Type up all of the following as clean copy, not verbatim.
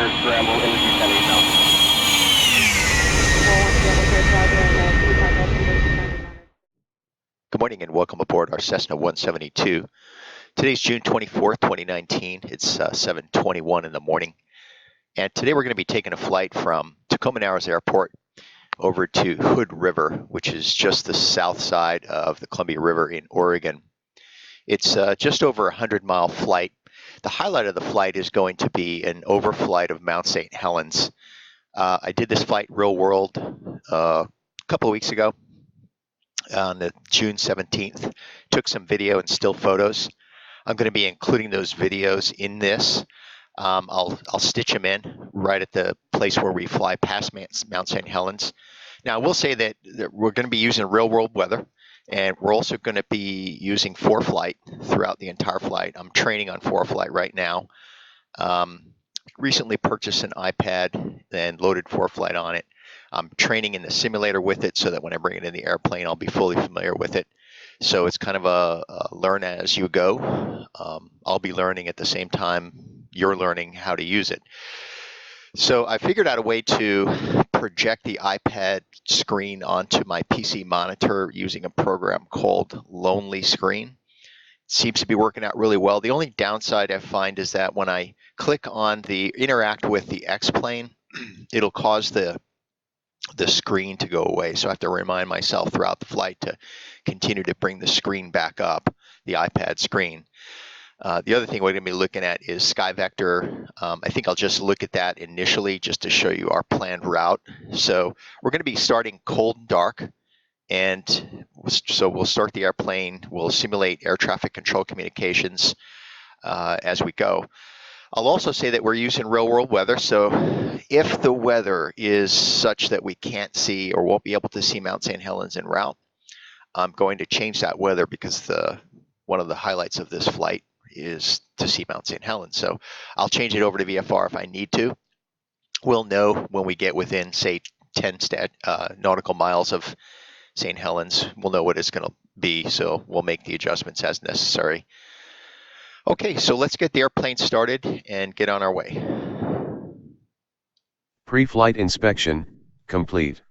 scramble into 210 now. Good morning and welcome aboard our Cessna 172. Today's June 24th, 2019. It's 7:21 in the morning. And today we're going to be taking a flight from Tacoma Narrows Airport over to Hood River, which is just the south side of the Columbia River in Oregon. It's just over a 100-mile flight. The highlight of the flight is going to be an overflight of Mount St. Helens. I did this flight real world a couple of weeks ago on the June 17th. Took some video and still photos. I'm going to be including those videos in this. I'll stitch them in right at the place where we fly past Mount St. Helens. Now, I will say that we're going to be using real world weather, and we're also going to be using ForeFlight throughout the entire flight. I'm training on ForeFlight right now. Recently purchased an iPad and loaded ForeFlight on it. I'm training in the simulator with it so that when I bring it in the airplane, I'll be fully familiar with it. So it's kind of a learn as you go. I'll be learning at the same time you're learning how to use it. So I figured out a way to project the iPad screen onto my PC monitor using a program called Lonely Screen. It seems to be working out really well. The only downside I find is that when I click on the interact with the X-plane, it'll cause the screen to go away. So I have to remind myself throughout the flight to continue to bring the screen back up, the iPad screen. The other thing we're going to be looking at is Skyvector. I think I'll just look at that initially just to show you our planned route. So we're going to be starting cold and dark. And so we'll start the airplane. We'll simulate air traffic control communications as we go. I'll also say that we're using real world weather. So if the weather is such that we can't see or won't be able to see Mount St. Helens en route, I'm going to change that weather because one of the highlights of this flight is to see Mount St. Helens. So I'll change it over to VFR if I need to. We'll know when we get within, say, 10 nautical miles of St. Helens. We'll know what it's going to be, so we'll make the adjustments as necessary. Okay, so let's get the airplane started and get on our way. Pre-flight inspection, complete.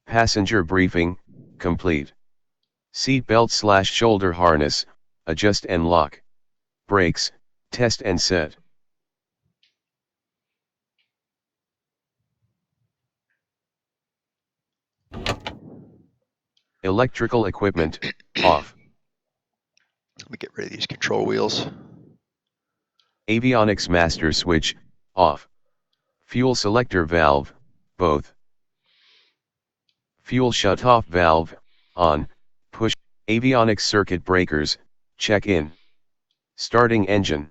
Passenger briefing, complete. Seat belt / shoulder harness, adjust and lock. Brakes, test and set. Electrical equipment, off. Let me get rid of these control wheels. Avionics master switch, off. Fuel selector valve, both. Fuel shutoff valve, on, push. Avionics circuit breakers, check in. Starting engine.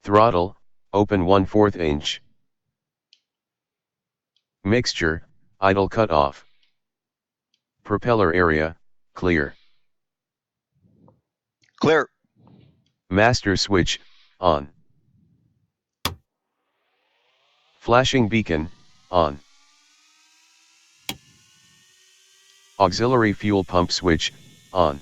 Throttle, open 1/4 inch. Mixture, idle cut off. Propeller area, clear. Clear. Master switch, on. Flashing beacon, on. Auxiliary fuel pump switch, on.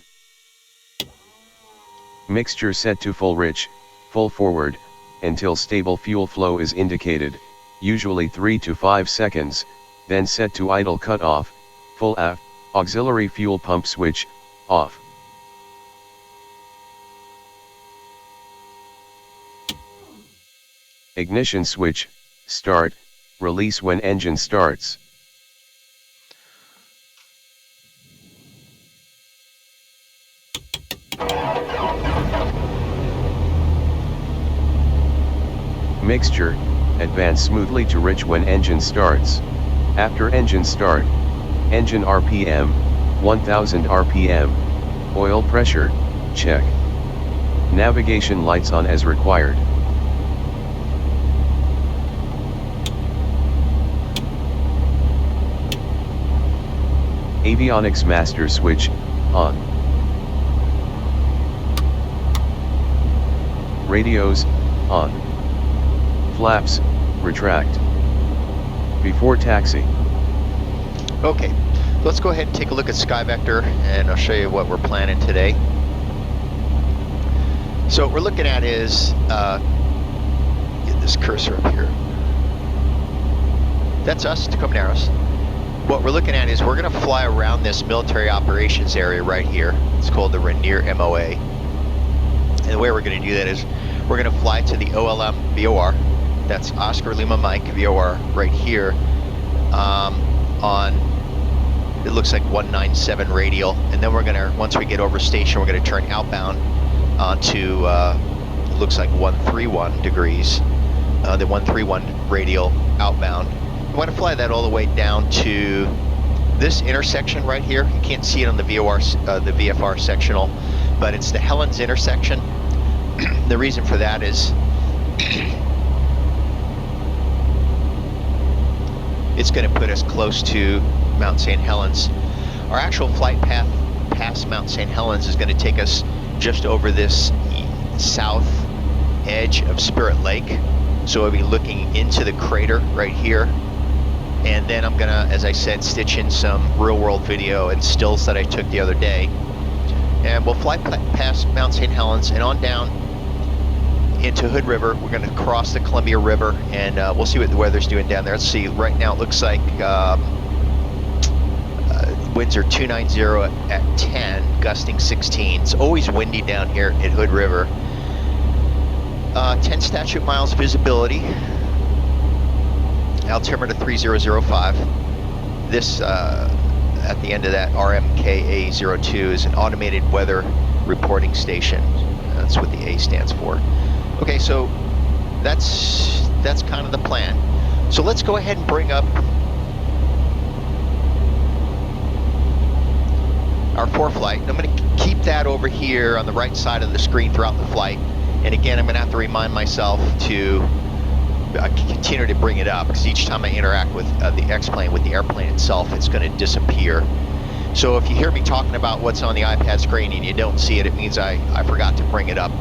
Mixture set to full rich, full forward, until stable fuel flow is indicated, usually 3 to 5 seconds, then set to idle cut off, full aft. Auxiliary fuel pump switch, off. Ignition switch, start, release when engine starts. Mixture, advance smoothly to rich when engine starts. After engine start, engine RPM, 1000 RPM, oil pressure, check. Navigation lights on as required. Avionics master switch, on. Radios, on. Flaps, retract. Before taxi. Okay, let's go ahead and take a look at Skyvector, and I'll show you what we're planning today. So what we're looking at is, get this cursor up here. that's us, Tacoma Narrows. What we're looking at is we're going to fly around this military operations area right here. It's called the Rainier MOA. And the way we're going to do that is we're going to fly to the OLM VOR. That's Oscar Lima Mike VOR right here on, it looks like 197 radial. And then we're going to, once we get over station, we're going to turn outbound onto, it looks like 131 degrees, the 131 radial outbound. We want to fly that all the way down to this intersection right here. You can't see it on the VFR sectional, but it's the Helens intersection. The reason for that is it's going to put us close to Mount St. Helens. Our actual flight path past Mount St. Helens is going to take us just over this south edge of Spirit Lake. So we'll be looking into the crater right here. And then I'm going to, as I said, stitch in some real-world video and stills that I took the other day. And we'll fly past Mount St. Helens and on down into Hood River. We're going to cross the Columbia River, and we'll see what the weather's doing down there. Let's see, right now it looks like winds are 290 at 10, gusting 16. It's always windy down here at Hood River. 10 statute miles visibility. Altimeter 3005. This, at the end of that, RMKA02 is an automated weather reporting station. That's what the A stands for. Okay, so that's kind of the plan. So let's go ahead and bring up our ForeFlight. I'm going to keep that over here on the right side of the screen throughout the flight. And again, I'm going to have to remind myself to continue to bring it up, because each time I interact with the X-plane, with the airplane itself, it's going to disappear. So if you hear me talking about what's on the iPad screen and you don't see it, it means I forgot to bring it up.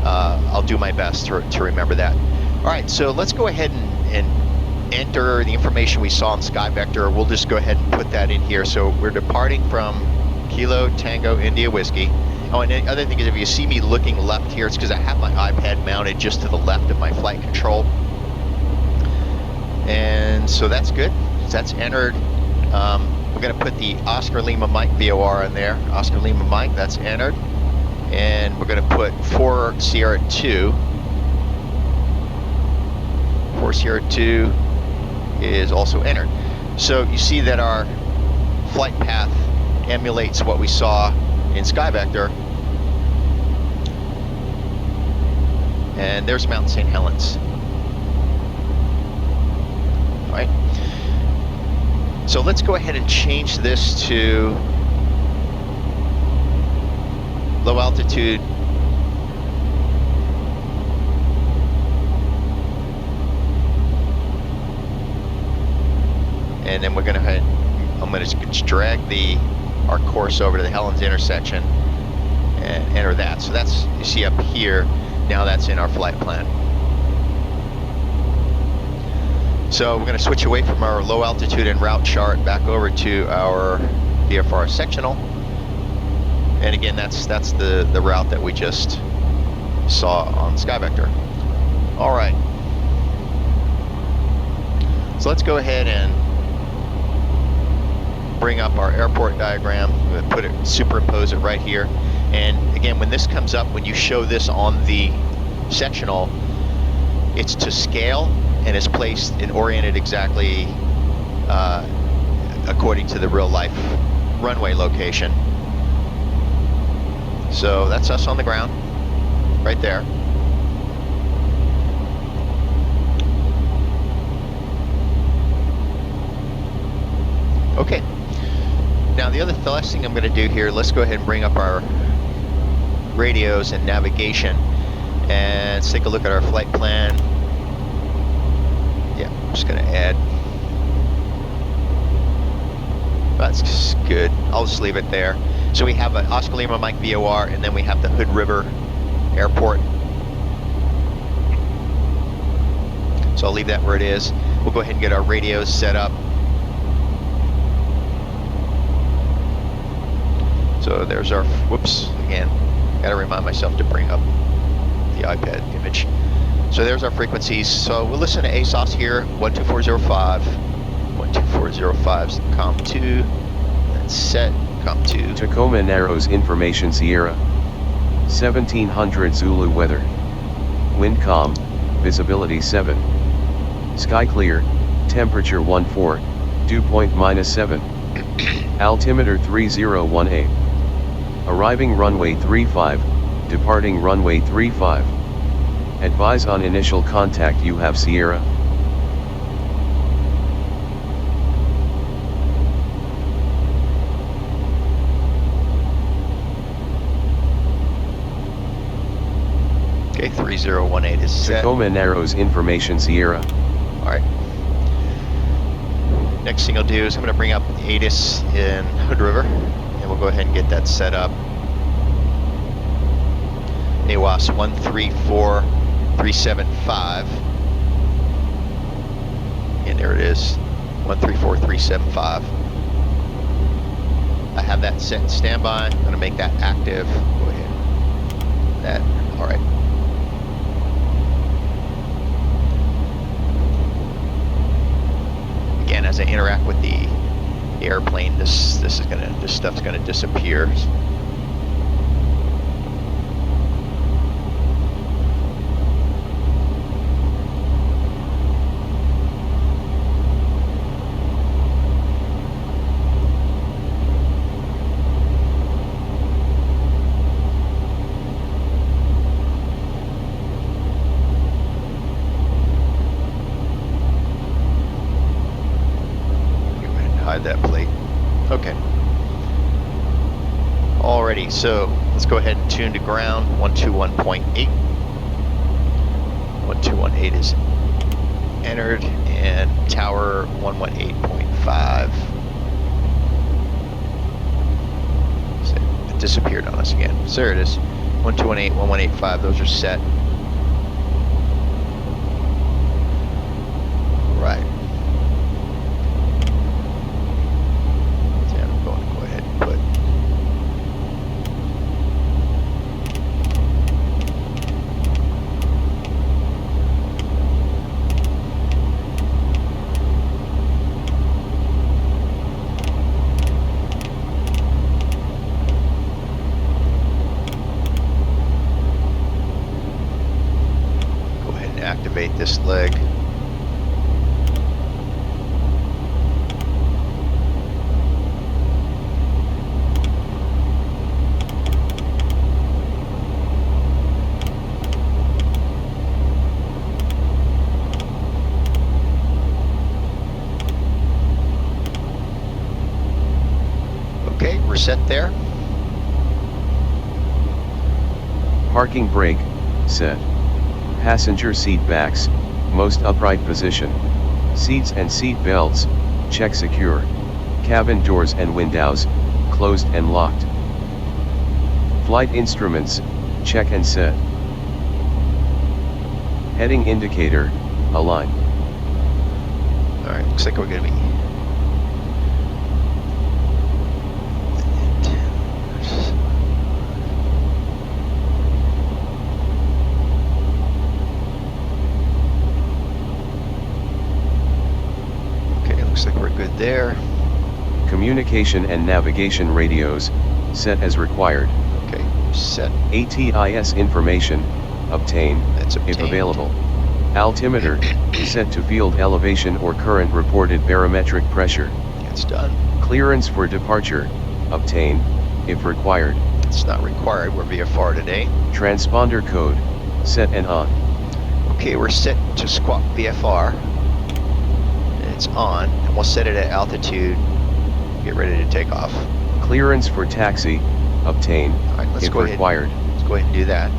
I'll do my best to remember that. All right, so let's go ahead and enter the information we saw in Skyvector. We'll just go ahead and put that in here. So we're departing from Kilo Tango India Whiskey. Oh, and the other thing is, if you see me looking left here, it's because I have my iPad mounted just to the left of my flight control. And so that's good. That's entered. We're going to put the Oscar Lima Mike VOR in there. Oscar Lima Mike, that's entered. And we're going to put 4 Sierra 2. 4 Sierra 2 is also entered. So you see that our flight path emulates what we saw in Skyvector. And there's Mount St. Helens. All right. So let's go ahead and change this to low altitude. And then we're going to I'm going to drag our course over to the Helens intersection and enter that. So that's, you see up here, now that's in our flight plan. So we're going to switch away from our low altitude and route chart back over to our VFR sectional. And again, that's the route that we just saw on Skyvector. All right. So let's go ahead and bring up our airport diagram. I'm going to superimpose it right here. And again, when this comes up, when you show this on the sectional, it's to scale and is placed and oriented exactly according to the real life runway location. So that's us on the ground, right there. Okay. Now the last thing I'm going to do here, let's go ahead and bring up our radios and navigation, and let's take a look at our flight plan. Yeah, I'm just going to add. That's good. I'll just leave it there. So we have an Oscar Lima Mike VOR, and then we have the Hood River Airport. So I'll leave that where it is. We'll go ahead and get our radios set up. So there's our, whoops, again, gotta remind myself to bring up the iPad image. So there's our frequencies. So we'll listen to ASOS here, 12405. 12405's COM2. That's set, COM2. Tacoma Narrows Information Sierra. 1700 Zulu weather. Wind calm, visibility 7. Sky clear, temperature 14, dew point -7. Altimeter 3018. Arriving runway 35, departing runway 35. Advise on initial contact. You have Sierra. Okay, 3018 is set. Tacoma Narrows Information Sierra. Alright. Next thing I'll do is I'm going to bring up ATIS in Hood River, and we'll go ahead and get that set up. AWAS 134375. And there it is, 134375. I have that set in standby. I'm going to make that active. Go ahead. That, alright. Again, as I interact with the airplane, this stuff's gonna disappear. That plate. Okay. Alrighty, so let's go ahead and tune to ground. 121.8. 1218 is entered, and tower 118.5. So it disappeared on us again. So there it is. 1218, 1185, those are set. Right. Activate this leg. Okay, we're set there. Parking brake, set. Passenger seat backs, most upright position. Seats and seat belts, check secure. Cabin doors and windows, closed and locked. Flight instruments, check and set. Heading indicator, align. Alright, looks like we're gonna be looks like we're good there. Communication and navigation radios, set as required. Okay, set. ATIS information, obtain, That's obtained. if available. Altimeter, set to field elevation or current reported barometric pressure. It's done. Clearance for departure, obtain, if required. It's not required, we're VFR today. Transponder code, set and on. Okay, we're set to squawk VFR. It's on, and we'll set it at altitude, get ready to take off. Clearance for taxi, obtain, if required. Let's go ahead and do that.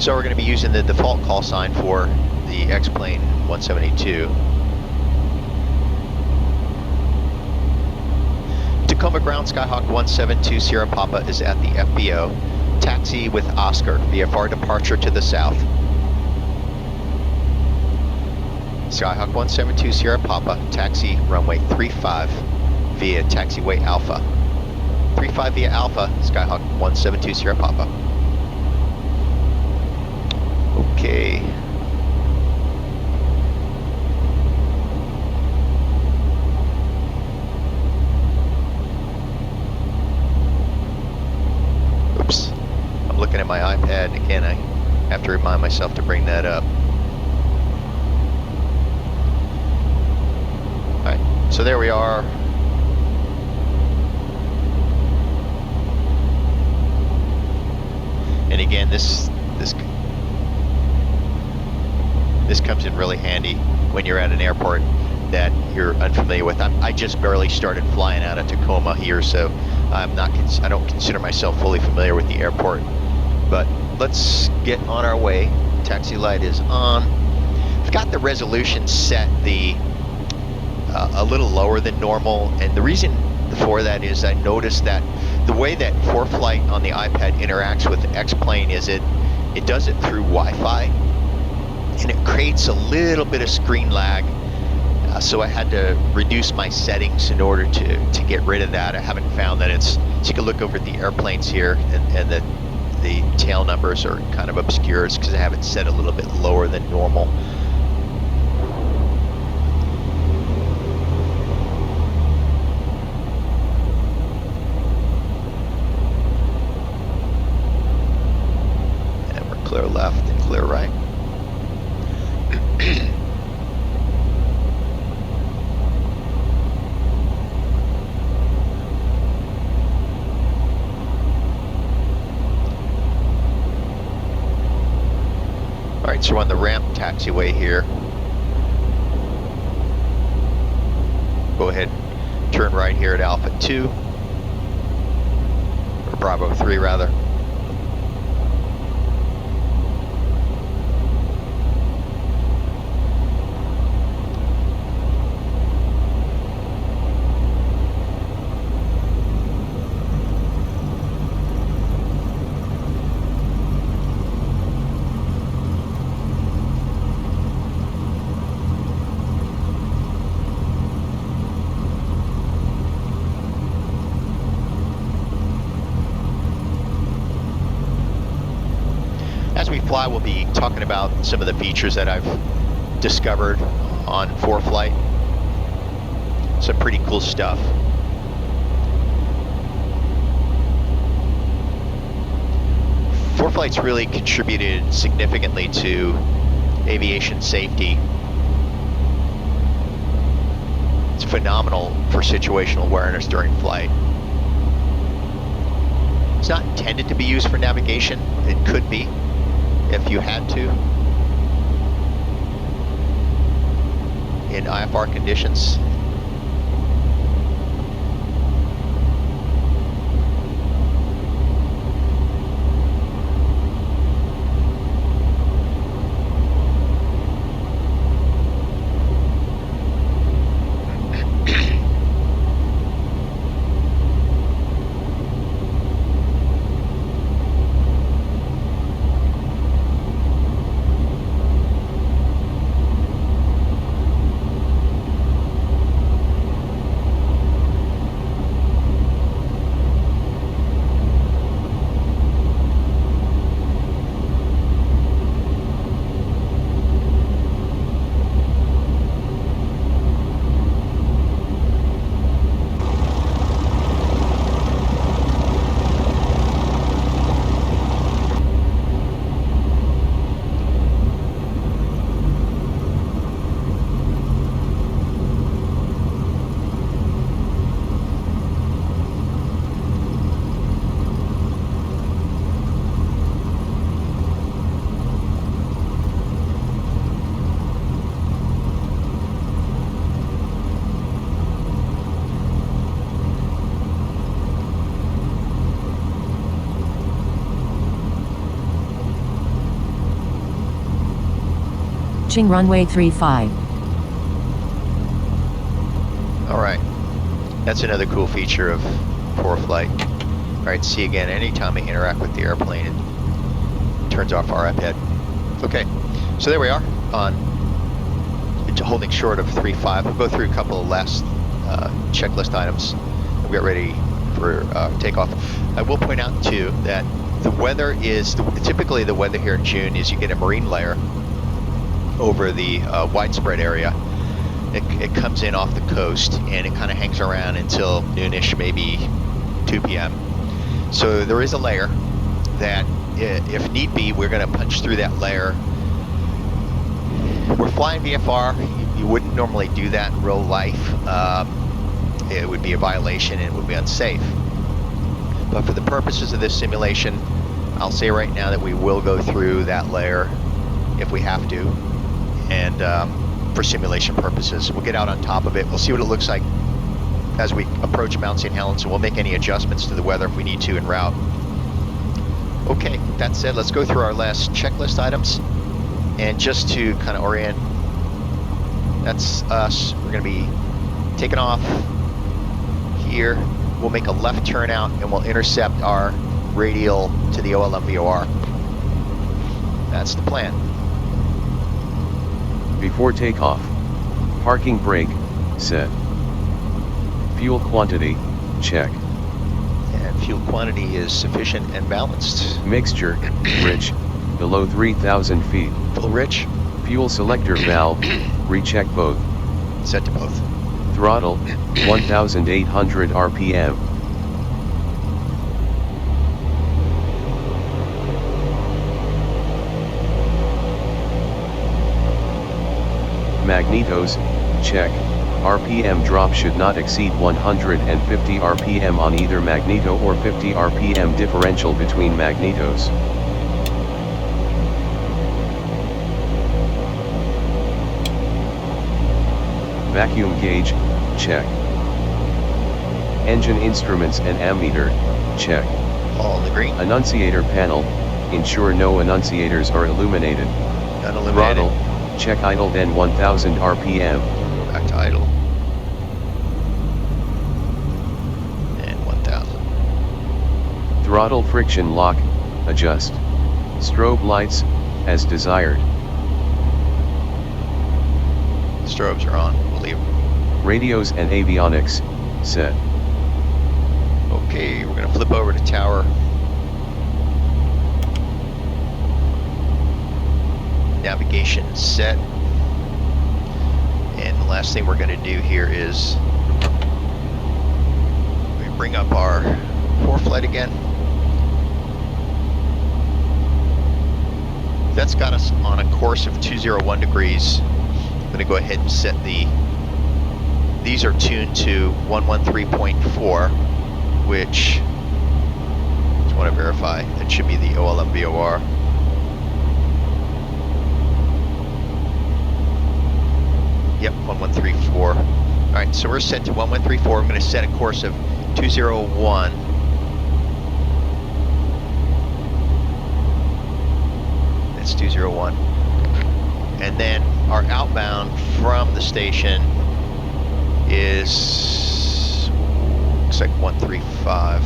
So we're going to be using the default call sign for the X-plane 172. Tacoma ground Skyhawk 172 Sierra Papa is at the FBO. Taxi with Oscar, VFR departure to the south. Skyhawk 172 Sierra Papa, taxi runway 35 via Taxiway Alpha. 35 via Alpha, Skyhawk 172 Sierra Papa. Okay. Oops. I'm looking at my iPad, and again, I have to remind myself to bring that up. Alright, so there we are. And again, this comes in really handy when you're at an airport that you're unfamiliar with. I just barely started flying out of Tacoma here, so I don't consider myself fully familiar with the airport. But let's get on our way. Taxi light is on. I've got the resolution set a little lower than normal, and the reason for that is I noticed that the way that ForeFlight on the iPad interacts with the X-Plane is it does it through Wi-Fi, and it creates a little bit of screen lag. So I had to reduce my settings in order to get rid of that. I haven't found that it's, so you can look over at the airplanes here, and the tail numbers are kind of obscure. It's because I have it set a little bit lower than normal. And we're clear left and clear right. Alright, so we're on the ramp taxiway here. Go ahead, turn right here at Alpha 2, or Bravo 3 rather. As we fly, we'll be talking about some of the features that I've discovered on ForeFlight. Some pretty cool stuff. ForeFlight's really contributed significantly to aviation safety. It's phenomenal for situational awareness during flight. It's not intended to be used for navigation. It could be, if you had to, in IFR conditions. Runway 35. All right, that's another cool feature of ForeFlight. All right, see again, anytime we interact with the airplane, it turns off our iPad. Okay, so there we are on holding short of 3.5. We'll go through a couple of last checklist items. We'll get ready for takeoff. I will point out too that The weather is, typically the weather here in June is you get a marine layer over the widespread area. It comes in off the coast and it kind of hangs around until noonish, maybe 2 p.m. So there is a layer that, if need be, we're going to punch through that layer. We're flying VFR. You wouldn't normally do that in real life. It would be a violation and it would be unsafe. But for the purposes of this simulation, I'll say right now that we will go through that layer if we have to, and for simulation purposes. We'll get out on top of it. We'll see what it looks like as we approach Mount St. Helens, and we'll make any adjustments to the weather if we need to en route. Okay, that said, let's go through our last checklist items. And just to kind of orient, that's us. We're going to be taking off here. We'll make a left turn out and we'll intercept our radial to the OLM VOR. That's the plan. Before takeoff. Parking brake, set. Fuel quantity, check. And fuel quantity is sufficient and balanced. Mixture, rich, below 3,000 feet. Full rich. Fuel selector valve, recheck both. Set to both. Throttle, 1,800 RPM. Magnetos, check. RPM drop should not exceed 150 RPM on either magneto or 50 RPM differential between magnetos. Vacuum gauge, check. Engine instruments and ammeter, check. All in the green. Annunciator panel, ensure no annunciators are illuminated. Unilluminated. Throttle, check idle then 1000 RPM. Back to idle. And 1000. Throttle friction lock, adjust. Strobe lights, as desired. Strobes are on. We'll leave. Radios and avionics, set. Okay, we're going to flip over to tower. Navigation set. And the last thing we're going to do here is we bring up our ForeFlight again. That's got us on a course of 201 degrees. I'm going to go ahead and set these are tuned to 113.4, which I just want to verify. That should be the OLM VOR. Yep, 1134. All right, so we're set to 1134. I'm going to set a course of 201. That's 201. And then our outbound from the station is, looks like 135.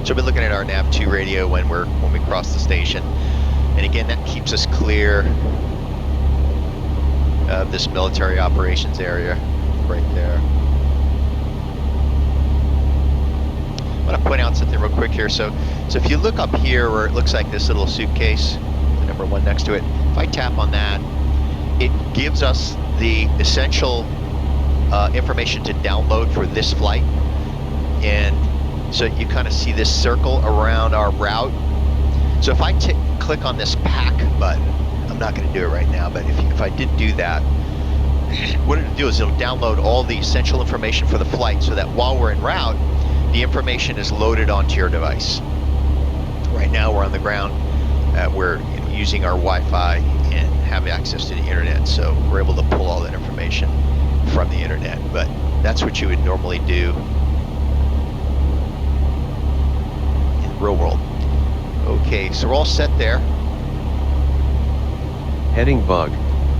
So we'll be looking at our nav2 radio when we cross the station. And again, that keeps us clear of this military operations area right there. I want to point out something real quick here. So if you look up here where it looks like this little suitcase, the number 1 next to it, if I tap on that, it gives us the essential information to download for this flight. And so you kind of see this circle around our route. So if I click on this pack button, I'm not going to do it right now, but if I did do that, what it'll do is it'll download all the essential information for the flight so that while we're en route, the information is loaded onto your device. Right now we're on the ground, we're using our Wi-Fi and have access to the internet, so we're able to pull all that information from the internet, but that's what you would normally do in the real world. Okay, so we're all set there. Heading bug,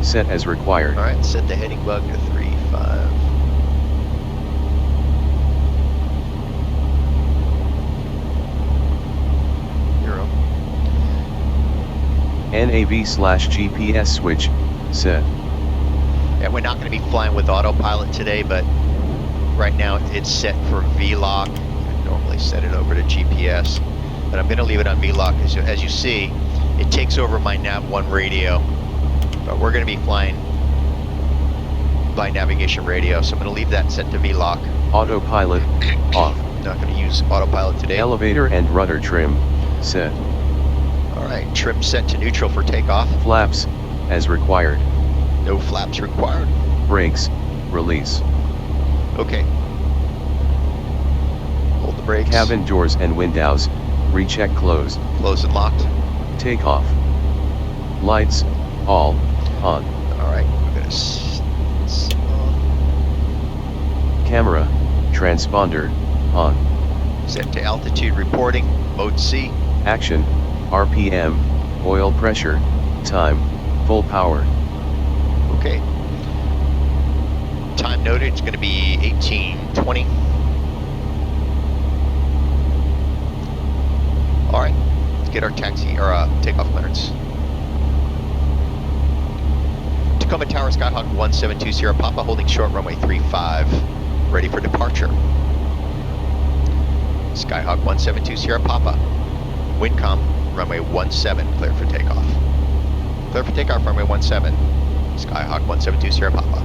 set as required. All right, set the heading bug to 3.5. NAV/GPS switch, set. And we're not going to be flying with autopilot today, but right now it's set for VLOC. I normally set it over to GPS, but I'm going to leave it on VLOC. As you see, it takes over my Nav1 radio, but we're going to be flying by navigation radio, so I'm going to leave that set to VLOC. Autopilot, off. Not going to use autopilot today. Elevator and rudder trim, set. All right, trim set to neutral for takeoff. Flaps, as required. No flaps required. Brakes, release. Okay. Hold the brakes. Cabin doors and windows, recheck closed. Closed and locked. Takeoff. Lights, all, on. All right, we're going to Camera, transponder, on. set to altitude reporting, mode C. Action, RPM, oil pressure, time, full power. Okay. Time noted, it's going to be 18:20. All right, let's get our takeoff clearance. Tacoma Tower, Skyhawk 172 Sierra Papa, holding short runway 35, ready for departure. Skyhawk 172 Sierra Papa, Windcom, runway 17, clear for takeoff. Clear for takeoff, runway 17, Skyhawk 172 Sierra Papa.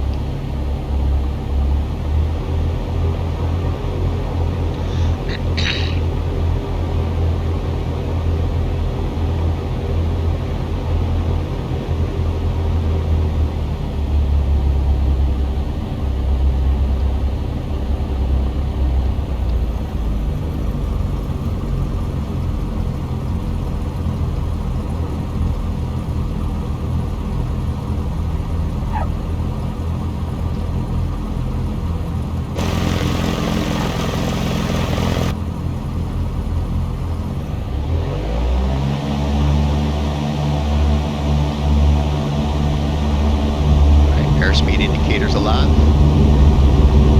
Airspeed indicators alive.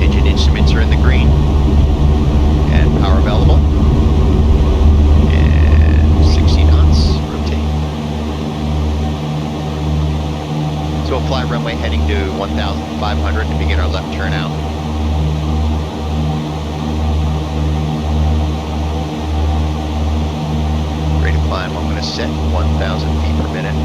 Engine instruments are in the green. And power available. And 60 knots. Rotate. So we'll fly runway heading to 1,500 to begin our left turn out. Rate of climb, I'm going to set 1,000 feet per minute.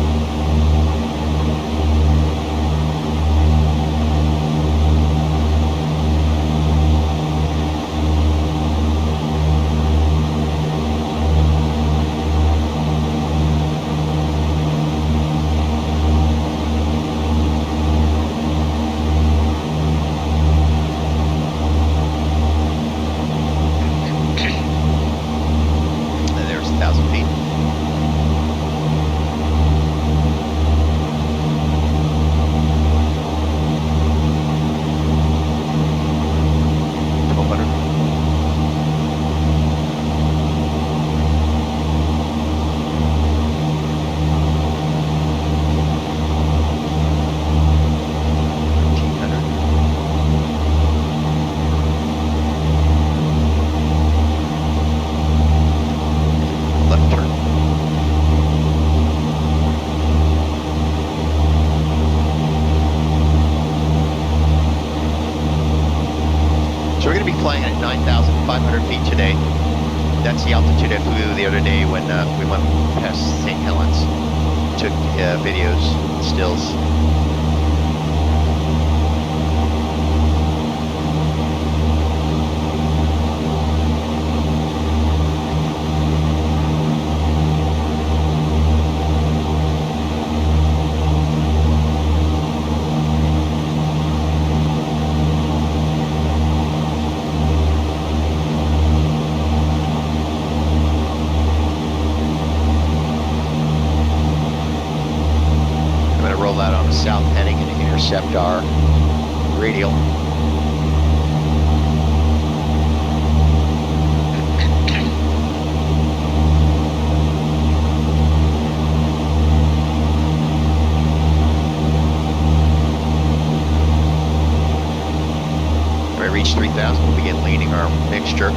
So we're going to be flying at 9,500 feet today. That's the altitude I flew the other day when we went past St. Helens. Took videos, stills. South heading and intercept our radial. When we reach 3,000, we'll begin leaning our mixture.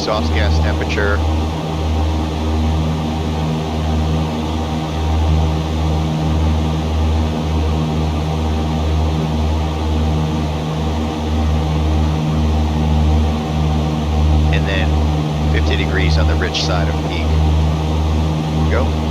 exhaust gas temperature. And then 50 degrees on the rich side of peak. Go.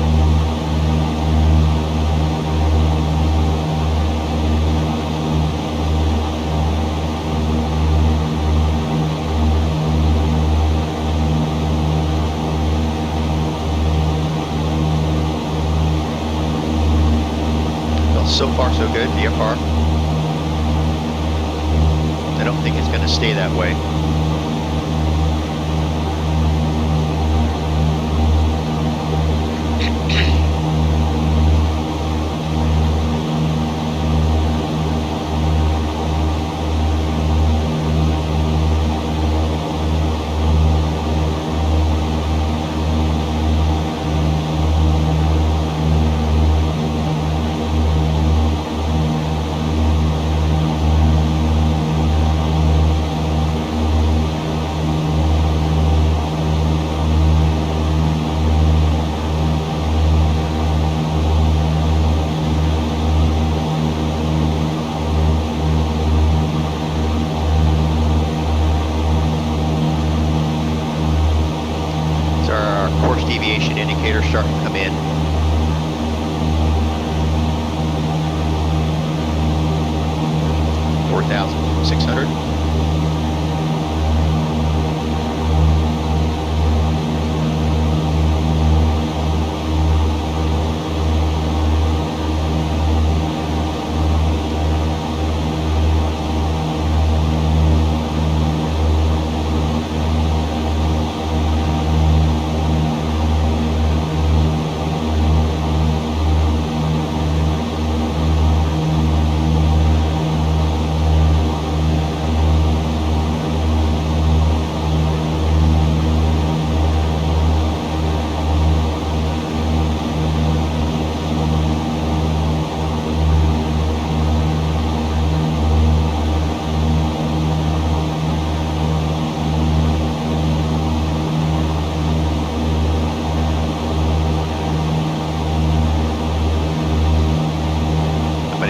So far, so good. VFR. I don't think it's going to stay that way. Deviation indicator starting to come in. $4,600.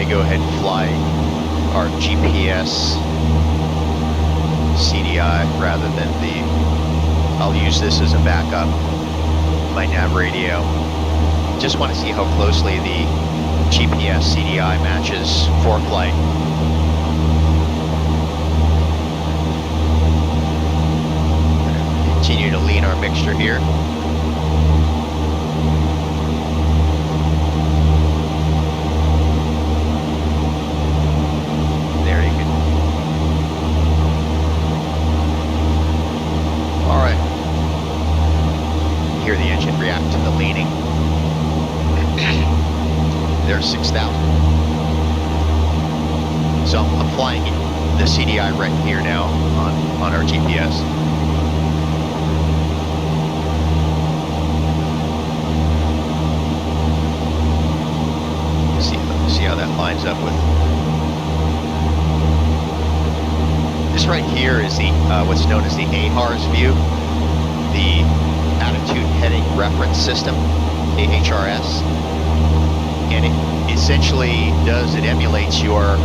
Go ahead and fly our GPS CDI rather than I'll use this as a backup, my nav radio. Just want to see how closely the GPS CDI matches ForeFlight. Continue to lean our mixture here. Hear the engine react to the leaning. There's 6,000. So I'm flying the CDI right here now on our GPS. See how that lines up with. This right here is the what's known as the AHRS view, the Attitude Heading Reference System, AHRS, and it essentially it emulates your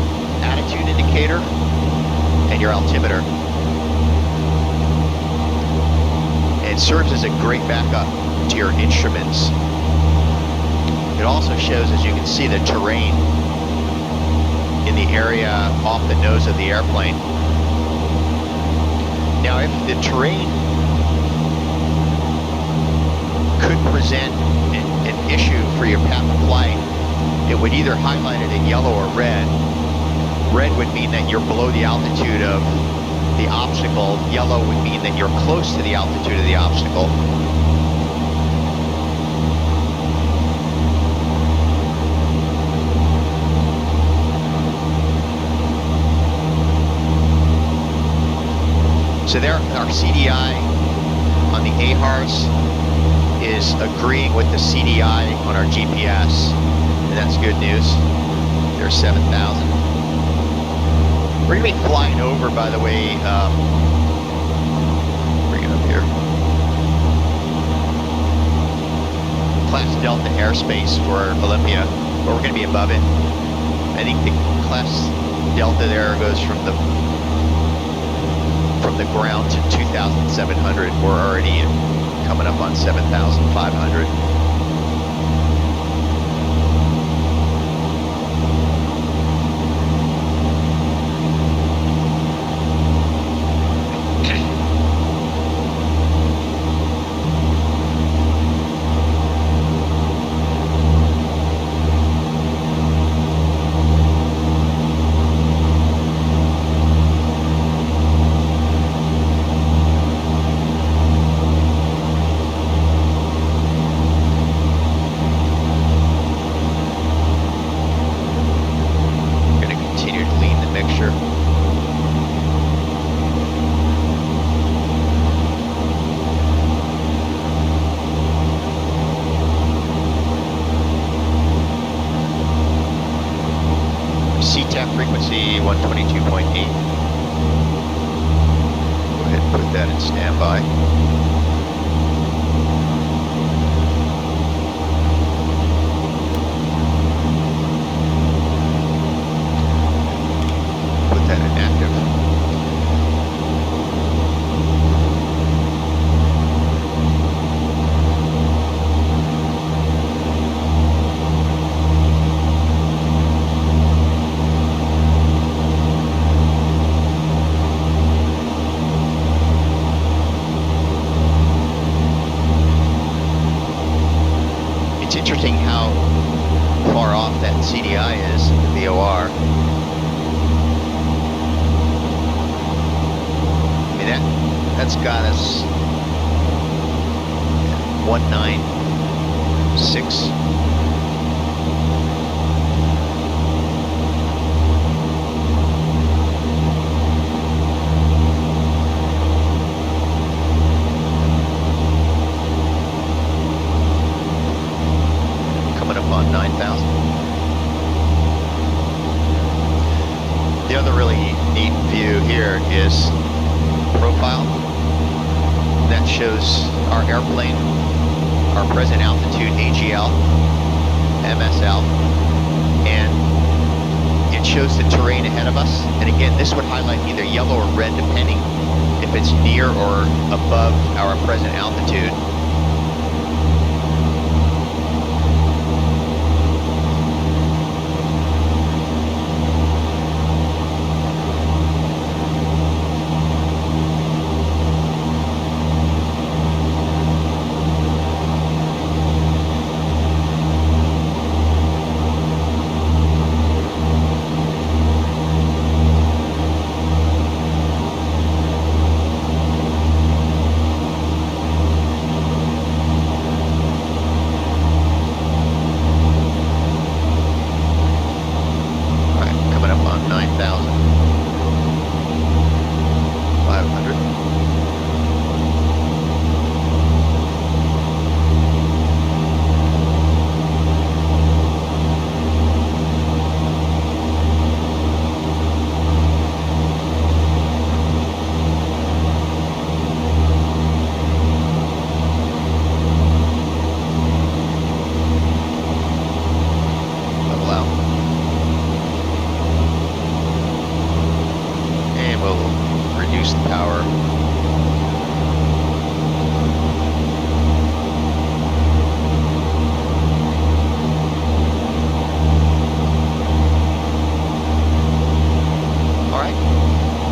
attitude indicator and your altimeter. And serves as a great backup to your instruments. It also shows, as you can see, the terrain in the area off the nose of the airplane. Now, if the terrain could present an issue for your path of flight, it would either highlight it in yellow or red. Red would mean that you're below the altitude of the obstacle. Yellow would mean that you're close to the altitude of the obstacle. So there, our CDI on the AHRS is agreeing with the CDI on our GPS, and that's good news. There's 7,000. We're going to be flying over, by the way, bring it up here. delta airspace for Olympia, but we're going to be above it. I think the class delta there goes from the ground to 2,700. We're already coming up on 7,500. Frequency 122.8. Go ahead and put that in standby. Put that in active. Interesting how far off that CDI is, the VOR. I mean, that's got us 196. On 9,000. The other really neat view here is profile. That shows our airplane, our present altitude, AGL, MSL, and it shows the terrain ahead of us. And again, this would highlight either yellow or red depending if it's near or above our present altitude.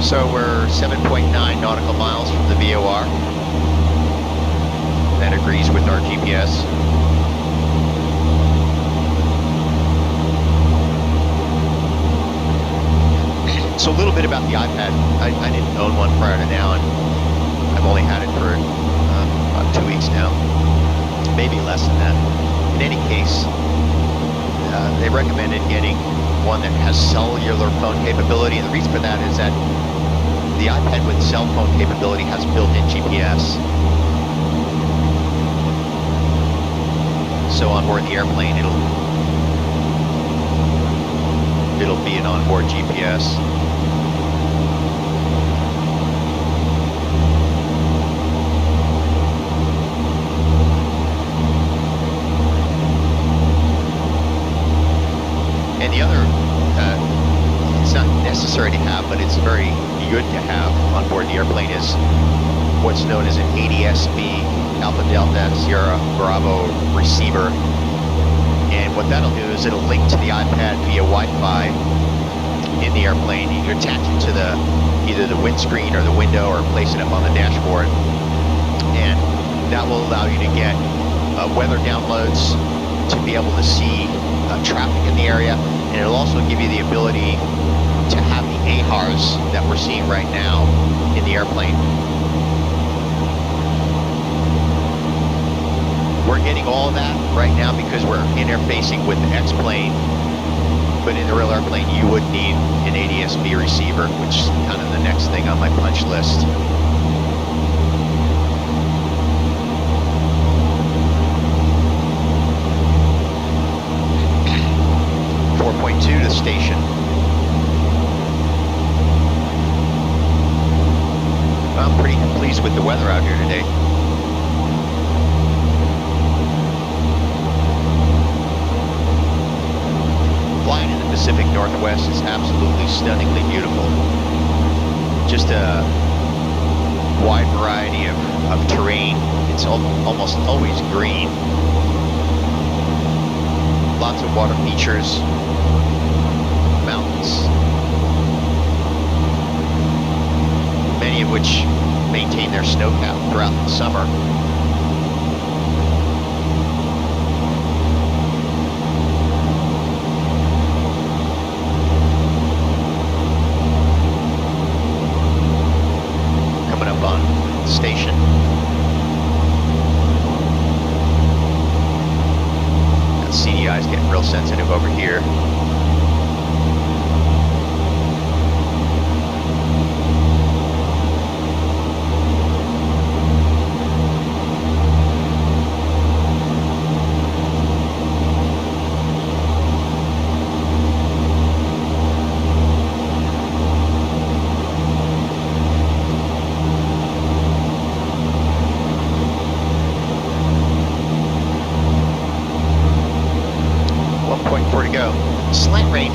So we're 7.9 nautical miles from the VOR. That agrees with our GPS. So a little bit about the iPad. I didn't own one prior to now, and I've only had it for about 2 weeks now, maybe less than that. In any case, they recommended getting one that has cellular phone capability, and the reason for that is that the iPad with cell phone capability has built-in GPS. So on board the airplane, it'll be an onboard GPS. And the other, it's not necessary to have, but it's very good to have on board the airplane is what's known as an ADS-B, Alpha Delta Sierra Bravo receiver. And what that'll do is it'll link to the iPad via Wi-Fi in the airplane. You can attach it to either the windscreen or the window, or place it up on the dashboard. And that will allow you to get weather downloads, to be able to see traffic in the area, and it'll also give you the ability to have the AHRS that we're seeing right now in the airplane. We're getting all of that right now because we're interfacing with the X-plane, but in the real airplane you would need an ADS-B receiver, which is kind of the next thing on my punch list. 4.2 to the station. I'm pretty pleased with the weather out here today. Flying in the Pacific Northwest is absolutely stunningly beautiful. Just a wide variety of terrain. It's almost always green. Lots of water features, mountains, many of which maintain their snowcap throughout the summer. Coming up on station. CDI is getting real sensitive over here.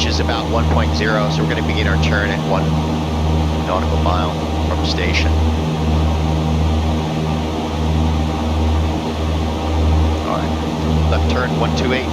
Is about 1.0, so we're going to begin our turn at 1 nautical mile from the station. All right, left turn 128.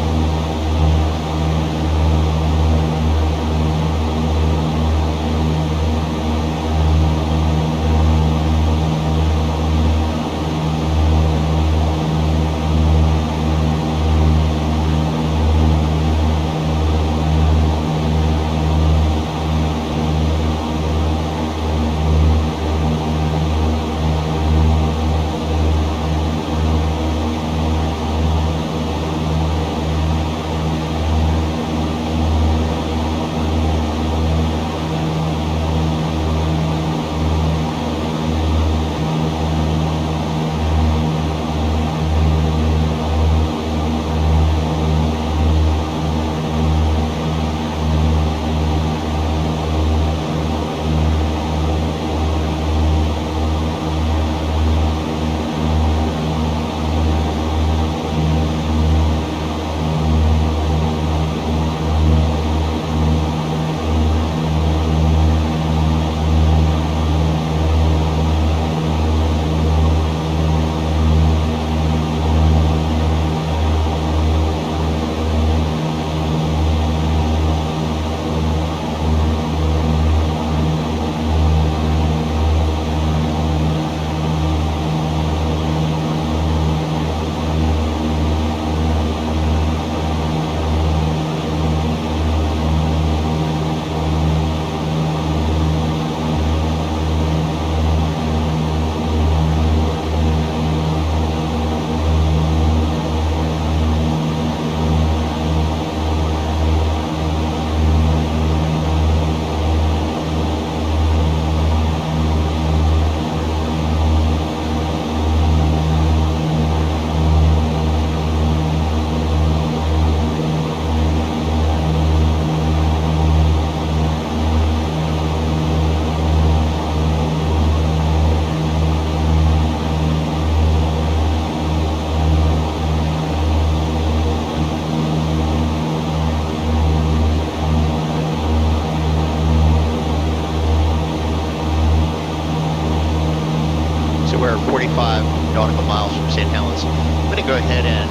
going to go ahead and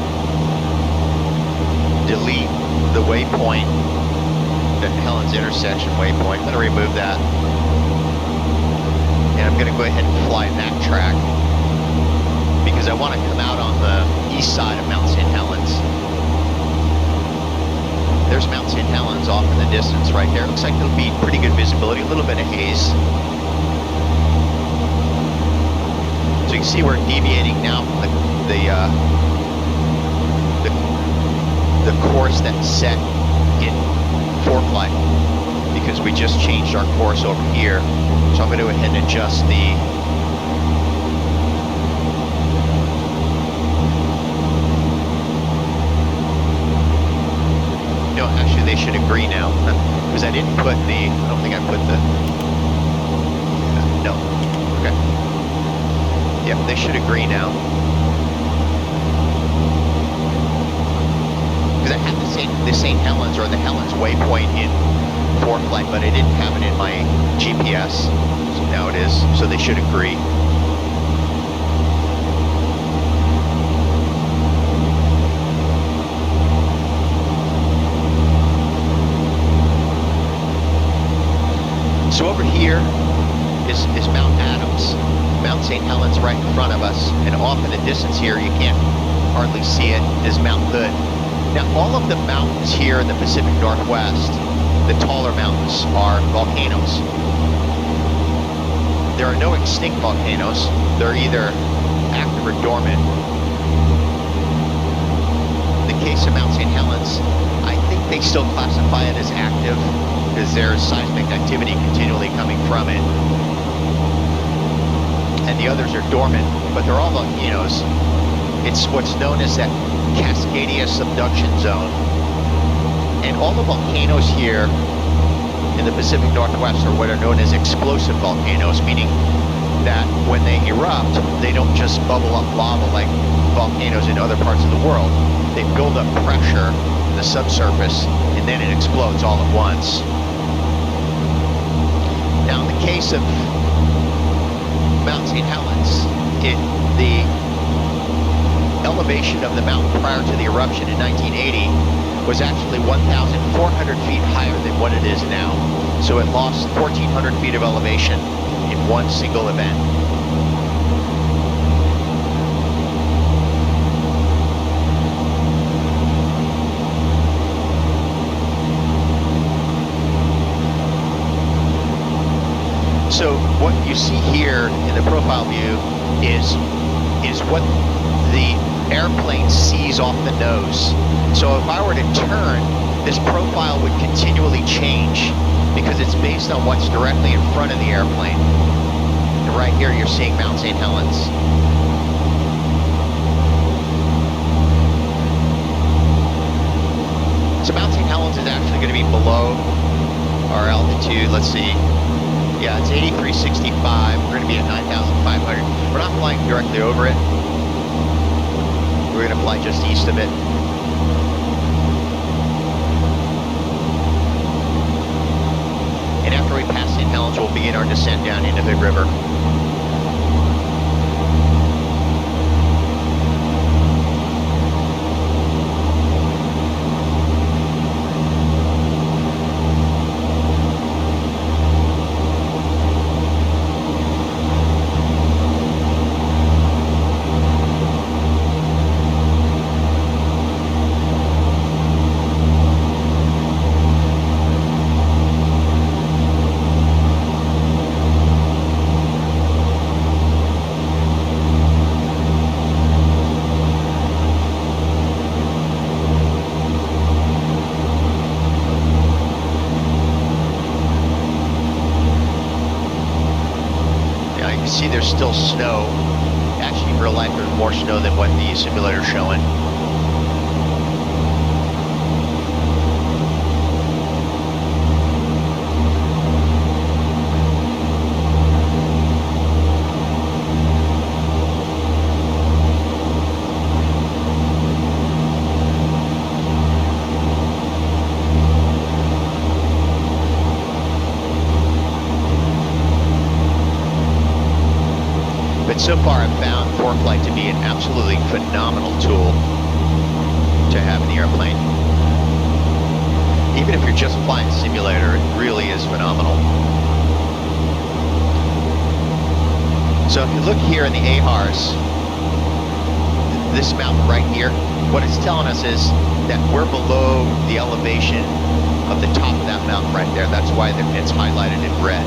delete the waypoint, the Helens intersection waypoint. I'm going to remove that. And I'm going to go ahead and fly that track because I want to come out on the east side of Mount St. Helens. There's Mount St. Helens off in the distance right there. Looks like there'll be pretty good visibility, a little bit of haze. So you can see we're deviating now from the course that's set in ForeFlight because we just changed our course over here. So I'm going to go ahead and adjust the no, actually they should agree now because I didn't put the, I don't think I put the, no, okay. Yep, they should agree now. Because I had the St. Helens or the Helens waypoint in ForeFlight, but I didn't have it in my GPS. So now it is, so they should agree. So over here is Mount Adams. Mount St. Helens right in front of us, and off in the distance here, you can't hardly see it, is Mount Hood. Now, all of the mountains here in the Pacific Northwest, the taller mountains, are volcanoes. There are no extinct volcanoes. They're either active or dormant. In the case of Mount St. Helens, I think they still classify it as active because there's seismic activity continually coming from it. And the others are dormant, but they're all volcanoes. It's what's known as that Cascadia subduction zone. And all the volcanoes here in the Pacific Northwest are what are known as explosive volcanoes, meaning that when they erupt, they don't just bubble up lava like volcanoes in other parts of the world. They build up pressure in the subsurface, and then it explodes all at once. Now, in the case of Mount St. Helens, the elevation of the mountain prior to the eruption in 1980 was actually 1,400 feet higher than what it is now. So it lost 1,400 feet of elevation in one single event. So what you see here in the profile view is what the airplane sees off the nose. So if I were to turn, this profile would continually change because it's based on what's directly in front of the airplane. And right here you're seeing Mount St. Helens. So Mount St. Helens is actually going to be below our altitude. Let's see. Yeah, it's 8365. We're going to be at 9,500. We're not flying directly over it. We're going to fly just east of it. And after we pass St. Helens, we'll begin our descent down into Hood River. See, there's still snow. Actually, in real life, there's more snow than what the simulator's showing. But so far, I've found ForeFlight to be an absolutely phenomenal tool. airplane. Even if you're just flying simulator, it really is phenomenal. So if you look here in the AHRS, this mountain right here, what it's telling us is that we're below the elevation of the top of that mountain right there. That's why it's highlighted in red.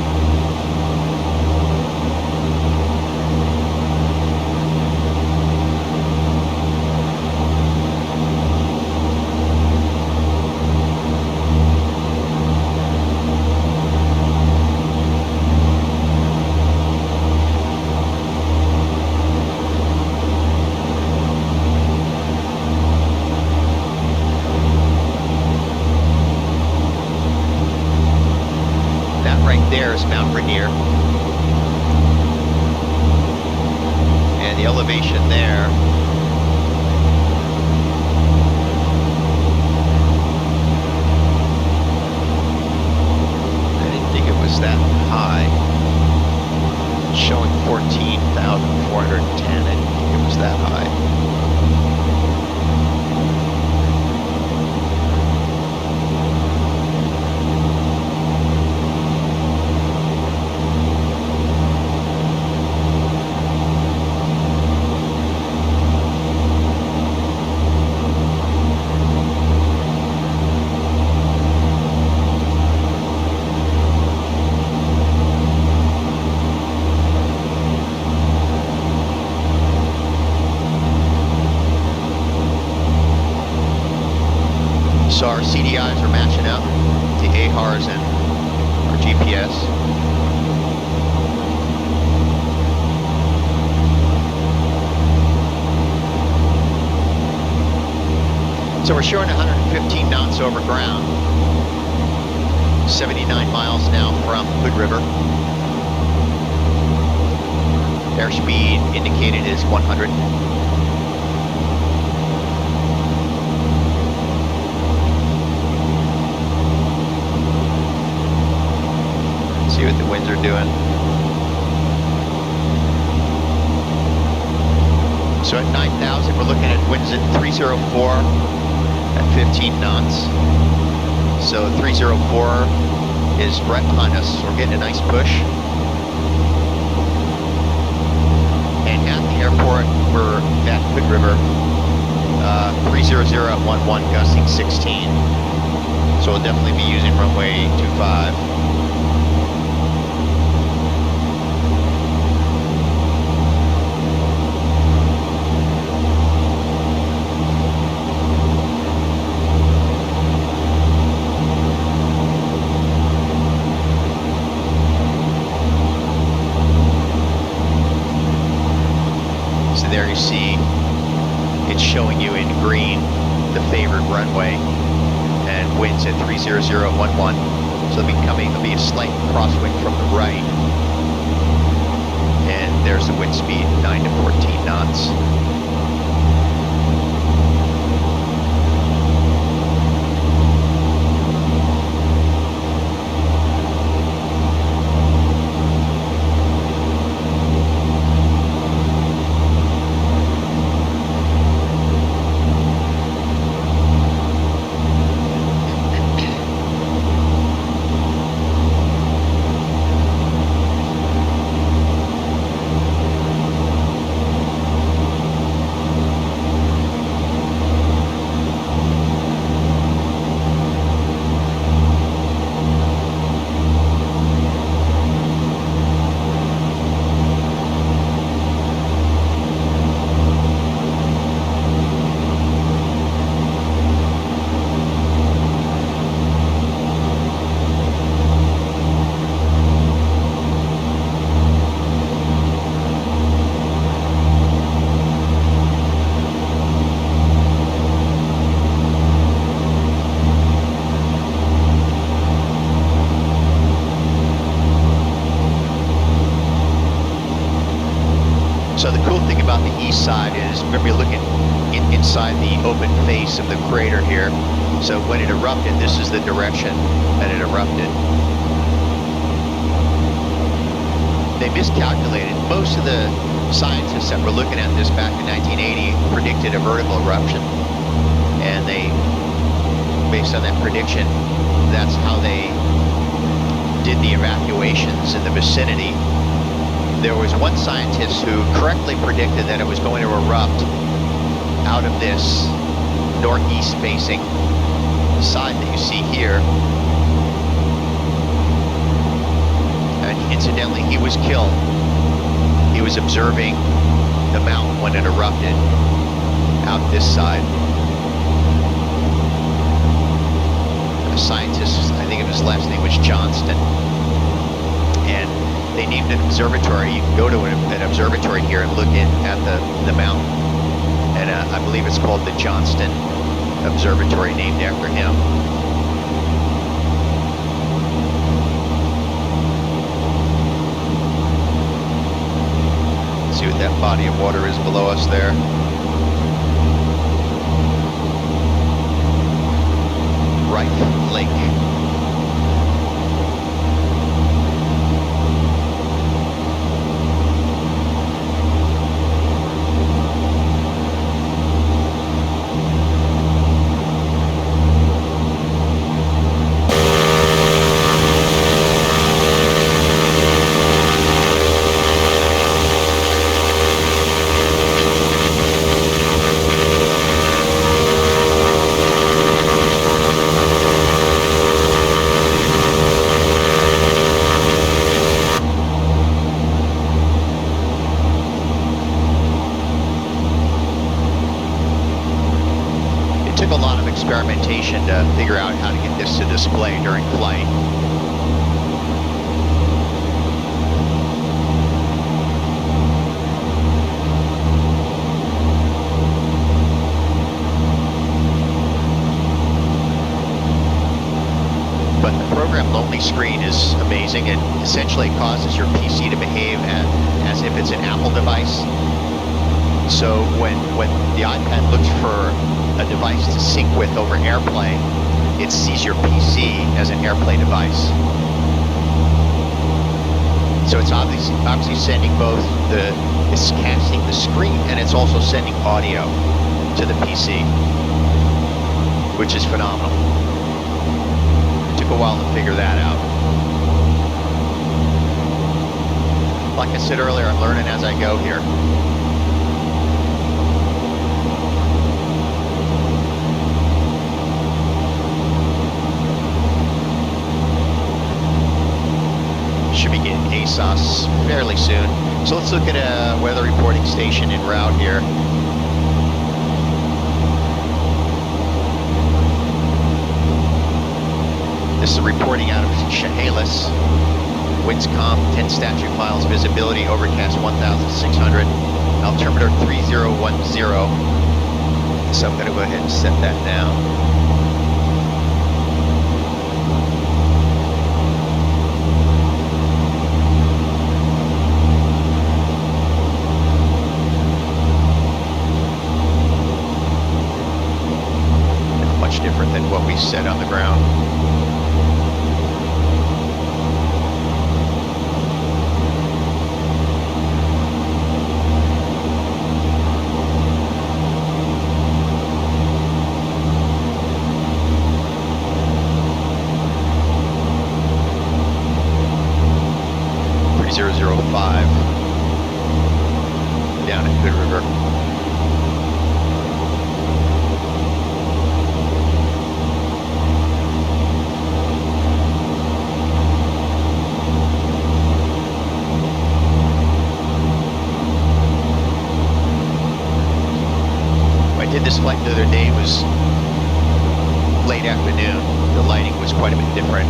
There's Mount Rainier, and the elevation there I didn't think it was that high. It's showing 14,410. I didn't think it was that high. So our CDIs are matching up to AHRS and our GPS. So we're showing 115 knots over ground, 79 miles now from Hood River. Airspeed indicated is 100. See what the winds are doing. So at 9,000, we're looking at winds at 304 at 15 knots. So 304 is right behind us. So we're getting a nice push. And at the airport, we're at Hood River, 300 at 11, gusting 16. So we'll definitely be using runway 25. There you see it's showing you in green the favored runway and winds at 300 at 11. So there'll be a slight crosswind from the right, and there's the wind speed 9 to 14 knots. So the cool thing about the east side is we're going to be looking inside the open face of the crater here. So when it erupted, this is the direction that it erupted. They miscalculated. Most of the scientists that were looking at this back in 1980 predicted a vertical eruption, and they based on that prediction, that's how they did the evacuations in the vicinity. There was one scientist who correctly predicted that it was going to erupt out of this northeast facing side that you see here. And incidentally, he was killed. He was observing the mountain when it erupted out this side. A scientist, I think his last name was Johnston, and they named an observatory. You can go to an observatory here and look in at the mountain, and I believe it's called the Johnston Observatory, named after him. See what that body of water is below us there. Rife Lake. Experimentation to figure out how to get this to display during flight. But the program-only screen is amazing. It essentially causes your PC to behave as if it's an Apple device. So when the iPad looks for a device to sync with over AirPlay, it sees your PC as an AirPlay device. So it's obviously sending both it's casting the screen, and it's also sending audio to the PC, which is phenomenal. It took a while to figure that out. Like I said earlier, I'm learning as I go here. Should be getting ASOS fairly soon. So let's look at a weather reporting station en route here. This is reporting out of Helens. Winds calm, 10 statute miles, visibility, overcast 1,600, altimeter 3010. So I'm going to go ahead and set that down. Different than what we set on the ground. .3005 down at Good River. This flight the other day was late afternoon. The lighting was quite a bit different.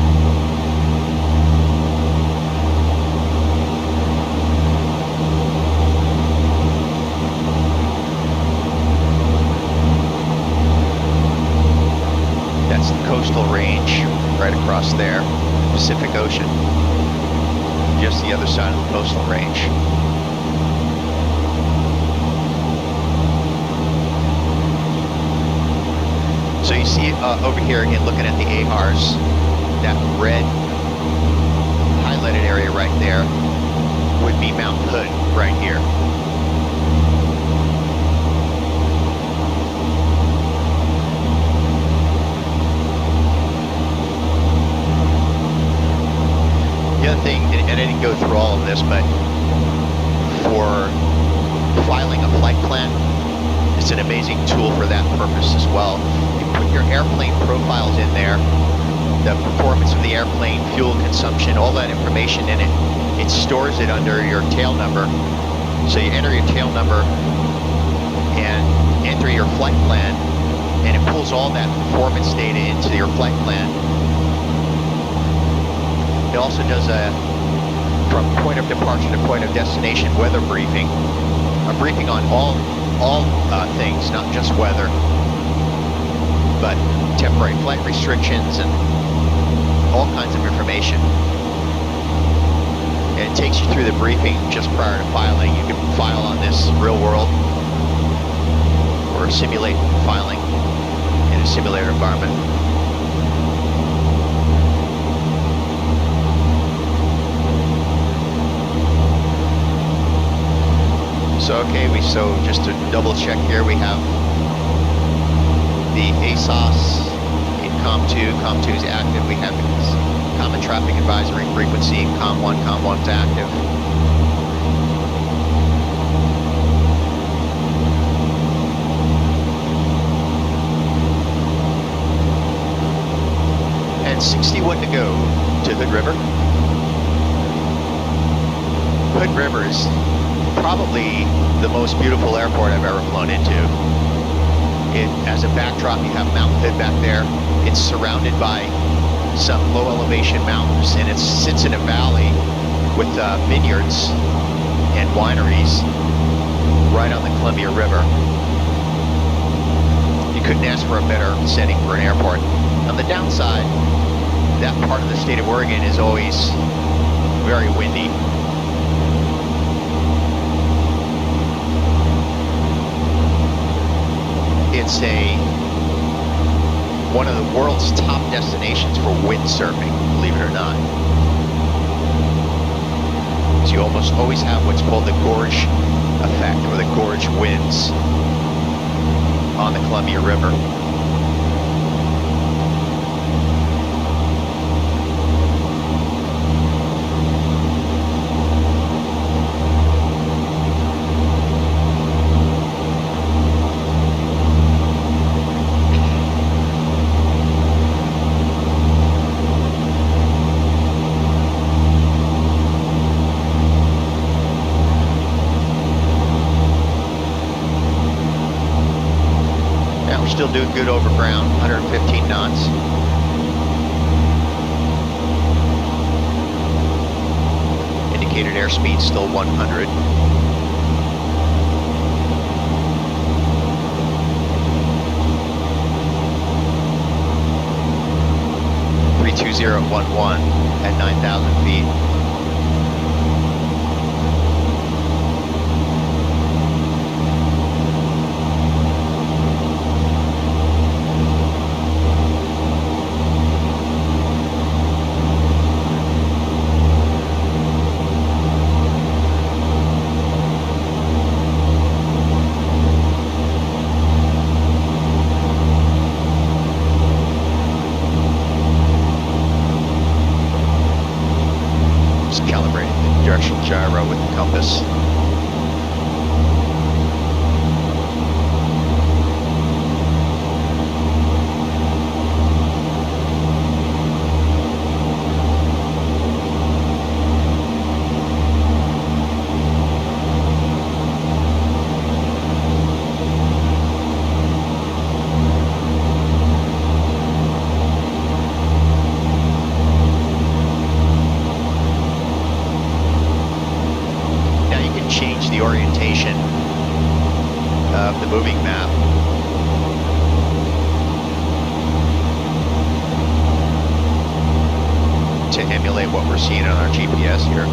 That's the coastal range right across there, Pacific Ocean. Just the other side of the coastal range. So you see over here again, looking at the AHRs, that red highlighted area right there would be Mount Hood right here. this, but for filing a flight plan, it's an amazing tool for that purpose as well. You put your airplane profiles in there, the performance of the airplane, fuel consumption, all that information in it. It stores it under your tail number. So you enter your tail number and enter your flight plan, and it pulls all that performance data into your flight plan. It also does a from point of departure to point of destination weather briefing. A briefing on all things, not just weather, but temporary flight restrictions and all kinds of information. And it takes you through the briefing just prior to filing. You can file on this real world or simulate filing in a simulator environment. So okay, so just to double check here, we have the ASOS in COM2. COM2 is active. We have Common Traffic Advisory frequency in COM1. COM1 is active. And 61 to go to Hood River. Hood River is probably the most beautiful airport I've ever flown into. As a backdrop, you have Mount Hood back there. It's surrounded by some low elevation mountains, and it sits in a valley with vineyards and wineries right on the Columbia River. You couldn't ask for a better setting for an airport. On the downside, that part of the state of Oregon is always very windy. It's one of the world's top destinations for windsurfing, believe it or not. So you almost always have what's called the gorge effect, or the gorge winds on the Columbia River. Still doing good over ground, 115 knots. Indicated airspeed still 100. .32011 at 9,000 feet. Calibrating the directional gyro with the compass. Change the orientation of the moving map. To emulate what we're seeing on our GPS here.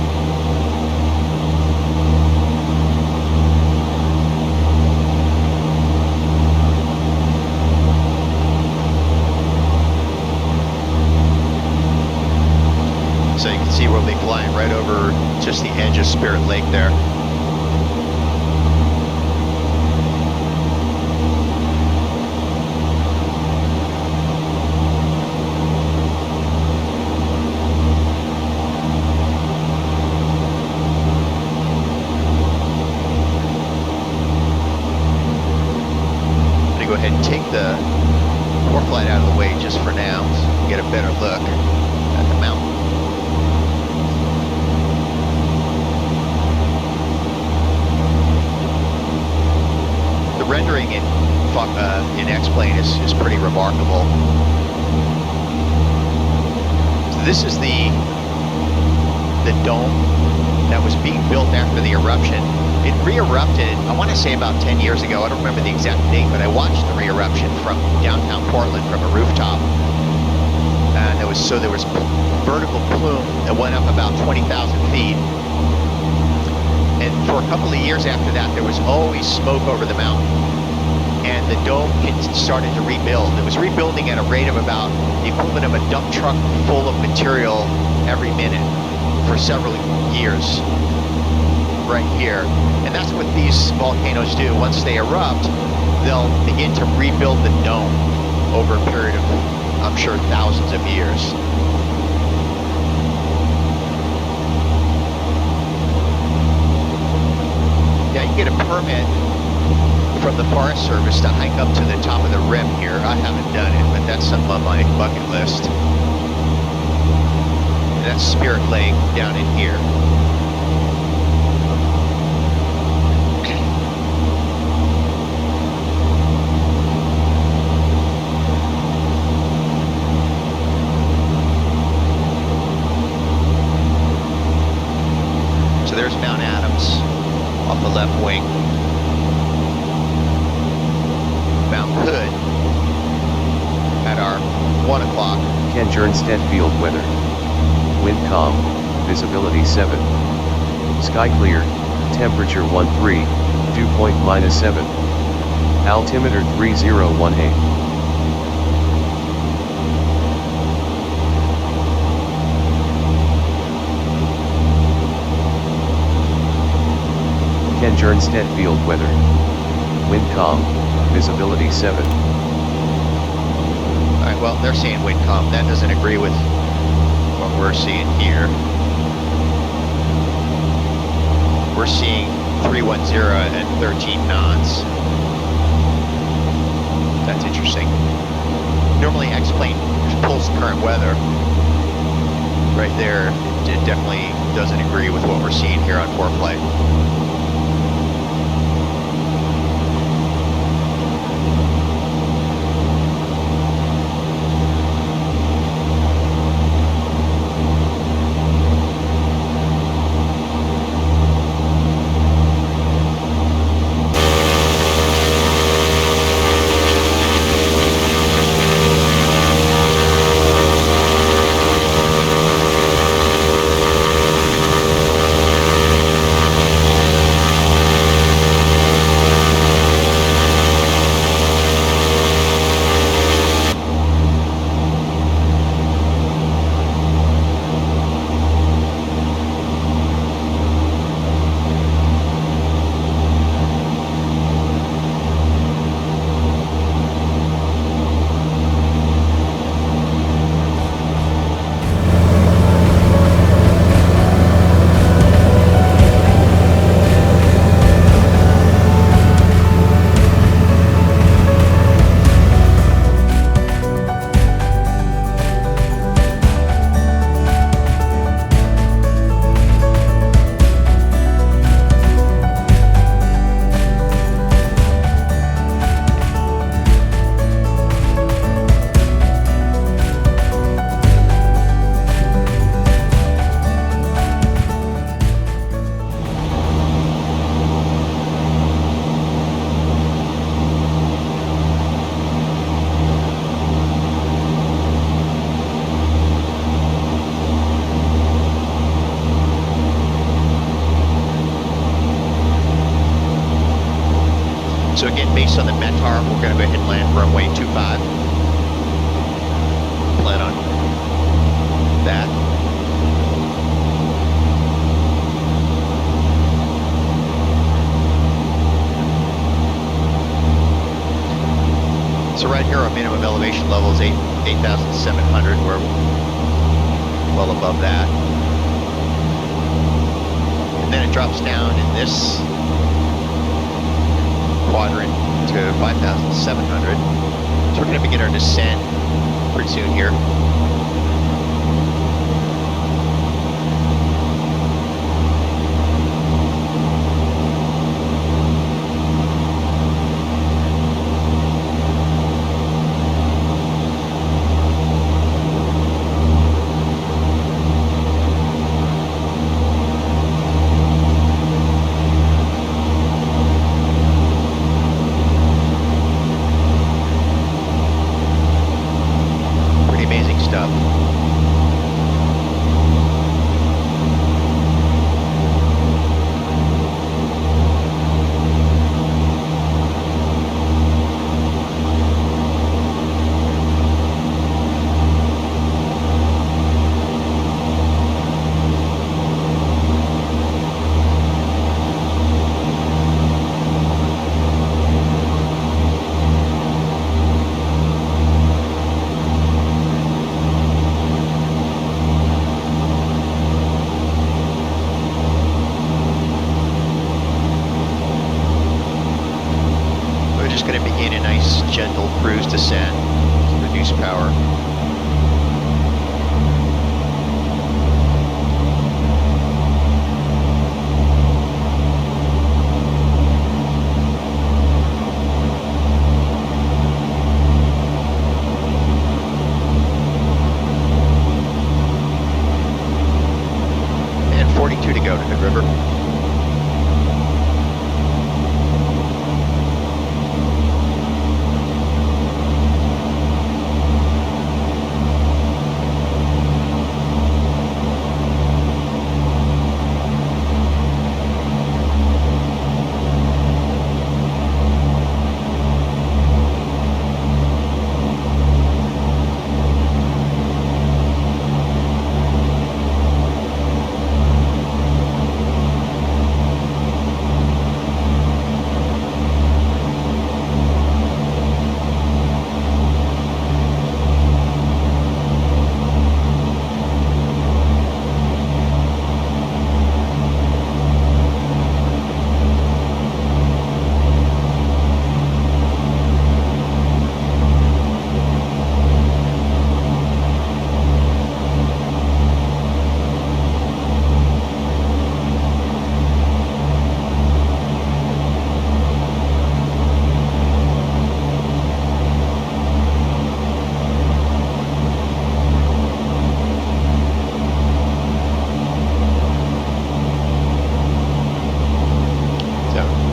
So you can see we'll be flying right over just the edge of Spirit Lake there. ahead and take the ForeFlight out of the way just for now, so you can get a better look at the mountain. The rendering in X-Plane is pretty remarkable. So this is the dome that was being built after the eruption. It re-erupted, I want to say about 10 years ago. I don't remember the exact date, but I watched the re-eruption from downtown Portland from a rooftop. And there was vertical plume that went up about 20,000 feet. And for a couple of years after that, there was always smoke over the mountain. And the dome started to rebuild. It was rebuilding at a rate of about the equivalent of a dump truck full of material every minute for several years right here. And that's what these volcanoes do. Once they erupt, they'll begin to rebuild the dome over a period of, I'm sure, thousands of years. Yeah, you get a permit from the Forest Service to hike up to the top of the rim here. I haven't done it, but that's something on my bucket list. And that's Spirit Lake down in here. So there's Mount Adams off the left wing. Mount Hood at our 1 o'clock. Ken Jernstedt field weather. Wind calm, visibility 7. Sky clear, temperature 13, dew point -7. Altimeter 3018. Ken Jernstedt field weather. Wind calm, visibility 7. All right, well, they're saying wind calm. That doesn't agree with what we're seeing here. We're seeing 310 at 13 knots. That's interesting. Normally X-Plane pulls current weather. Right there, it definitely doesn't agree with what we're seeing here on ForeFlight. So again, based on the METAR, we're going to go ahead and land runway 25. Plan on that. So right here, our minimum elevation level is 8,700. We're well above that. And then it drops down in this quadrant to 5,700. So we're going to begin our descent pretty soon here. Gentle cruise descent, reduce power. And 42 to go to the river.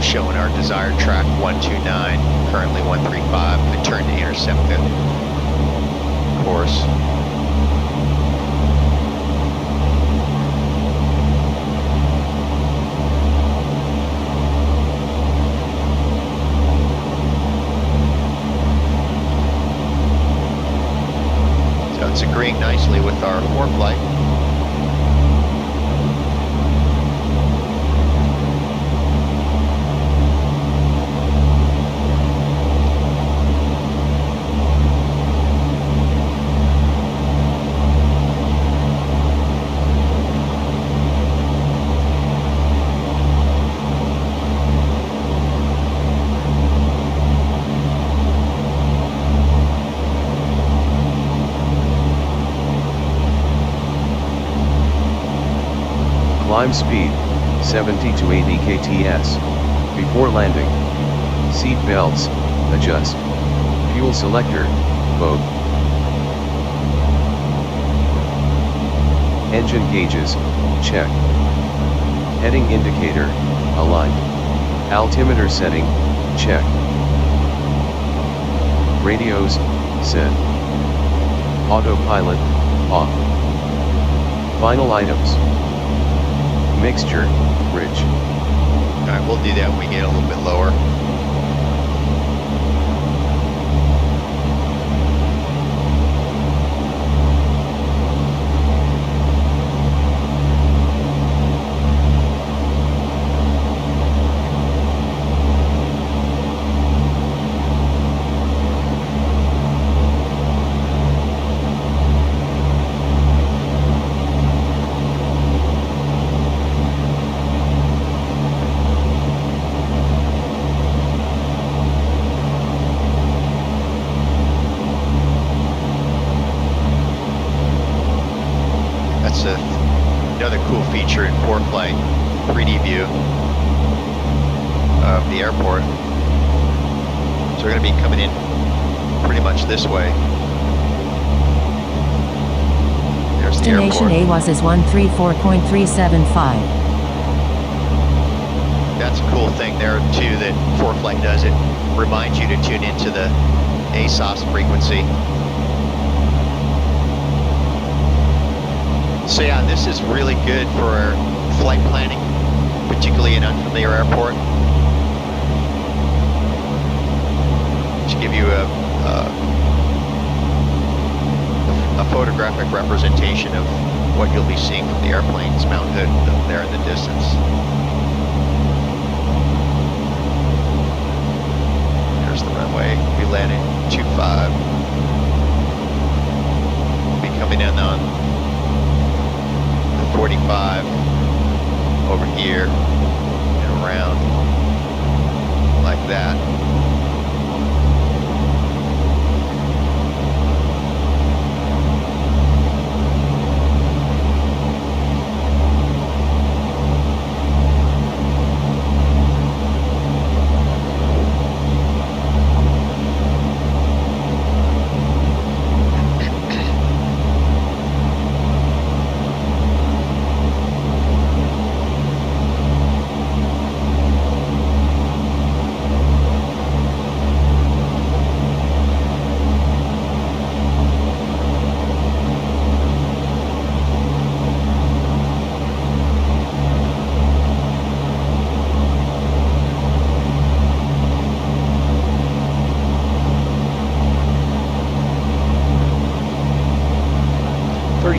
Showing our desired track 129, currently 135, and turn to intercept the course. So it's agreeing nicely with our ForeFlight. Climb speed, 70 to 80 kts. Before landing. Seat belts, adjust. Fuel selector, both. Engine gauges, check. Heading indicator, aligned. Altimeter setting, check. Radios, set. Autopilot, off. Final items. Mixture, rich. Alright, we'll do that when we get a little bit lower. feature in ForeFlight 3D view of the airport. So we're going to be coming in pretty much this way. There's the Destination airport. AWAS is 134.375. That's a cool thing there too that ForeFlight does. It reminds you to tune into the ASOS frequency. So yeah, this is really good for flight planning, particularly in unfamiliar airport. To give you a photographic representation of what you'll be seeing from the airplane's mount hood up there in the distance. There's the runway. We landed 25. We'll be coming in on the 45 over here and around like that.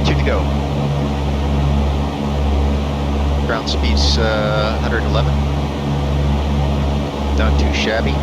To go. Ground speed's 111. Not too shabby.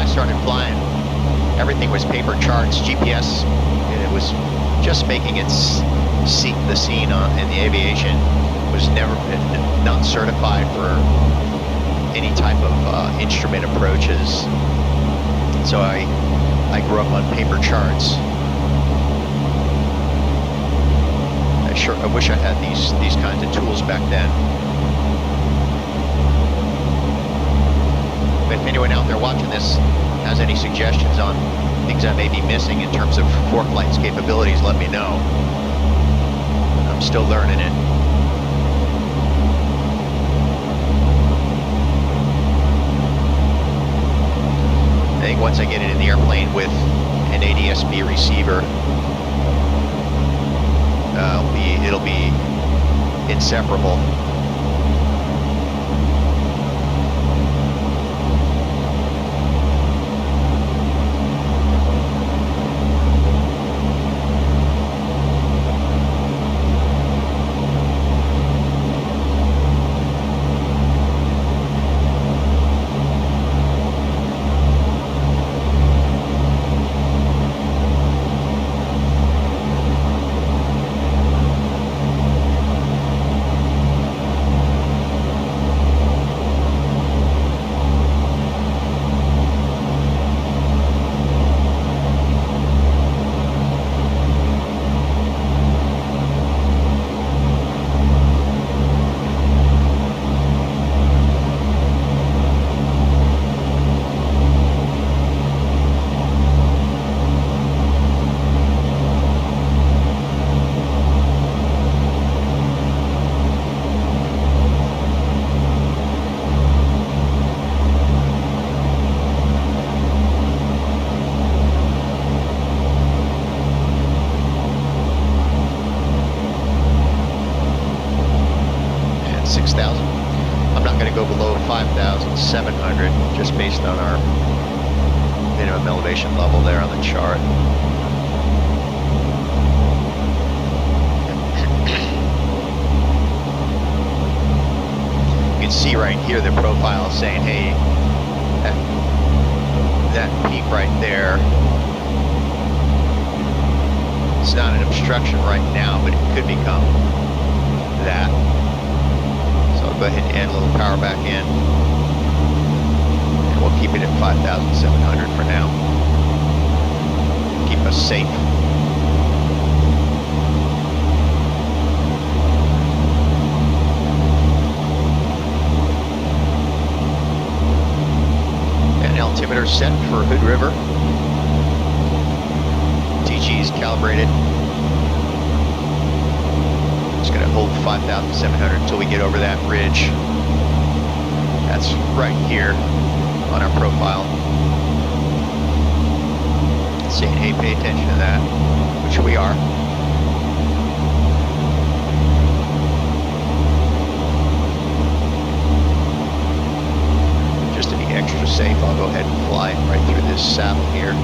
Started flying, everything was paper charts, GPS, and it was just making its the scene in the aviation. Was never not certified for any type of instrument approaches. So I grew up on paper charts. I wish I had these kinds of tools back then. If anyone out there watching this has any suggestions on things I may be missing in terms of ForeFlight's capabilities, let me know. I'm still learning it. I think once I get it in the airplane with an ADS-B receiver, it'll be inseparable. go below 5,700 just based on our minimum elevation level there on the chart. can see right here the profile saying, hey, that peak right there, it's not an obstruction right now, but it could become that. So I'll go ahead and add a little power back in. And we'll keep it at 5,700 for now. Keep us safe. And altimeter set for Hood River. TG's calibrated. Just gonna hold 5,700 until we get over that ridge. That's right here on our profile. Saying, hey, pay attention to that, which we are. Just to be extra safe, I'll go ahead and fly right through this saddle here.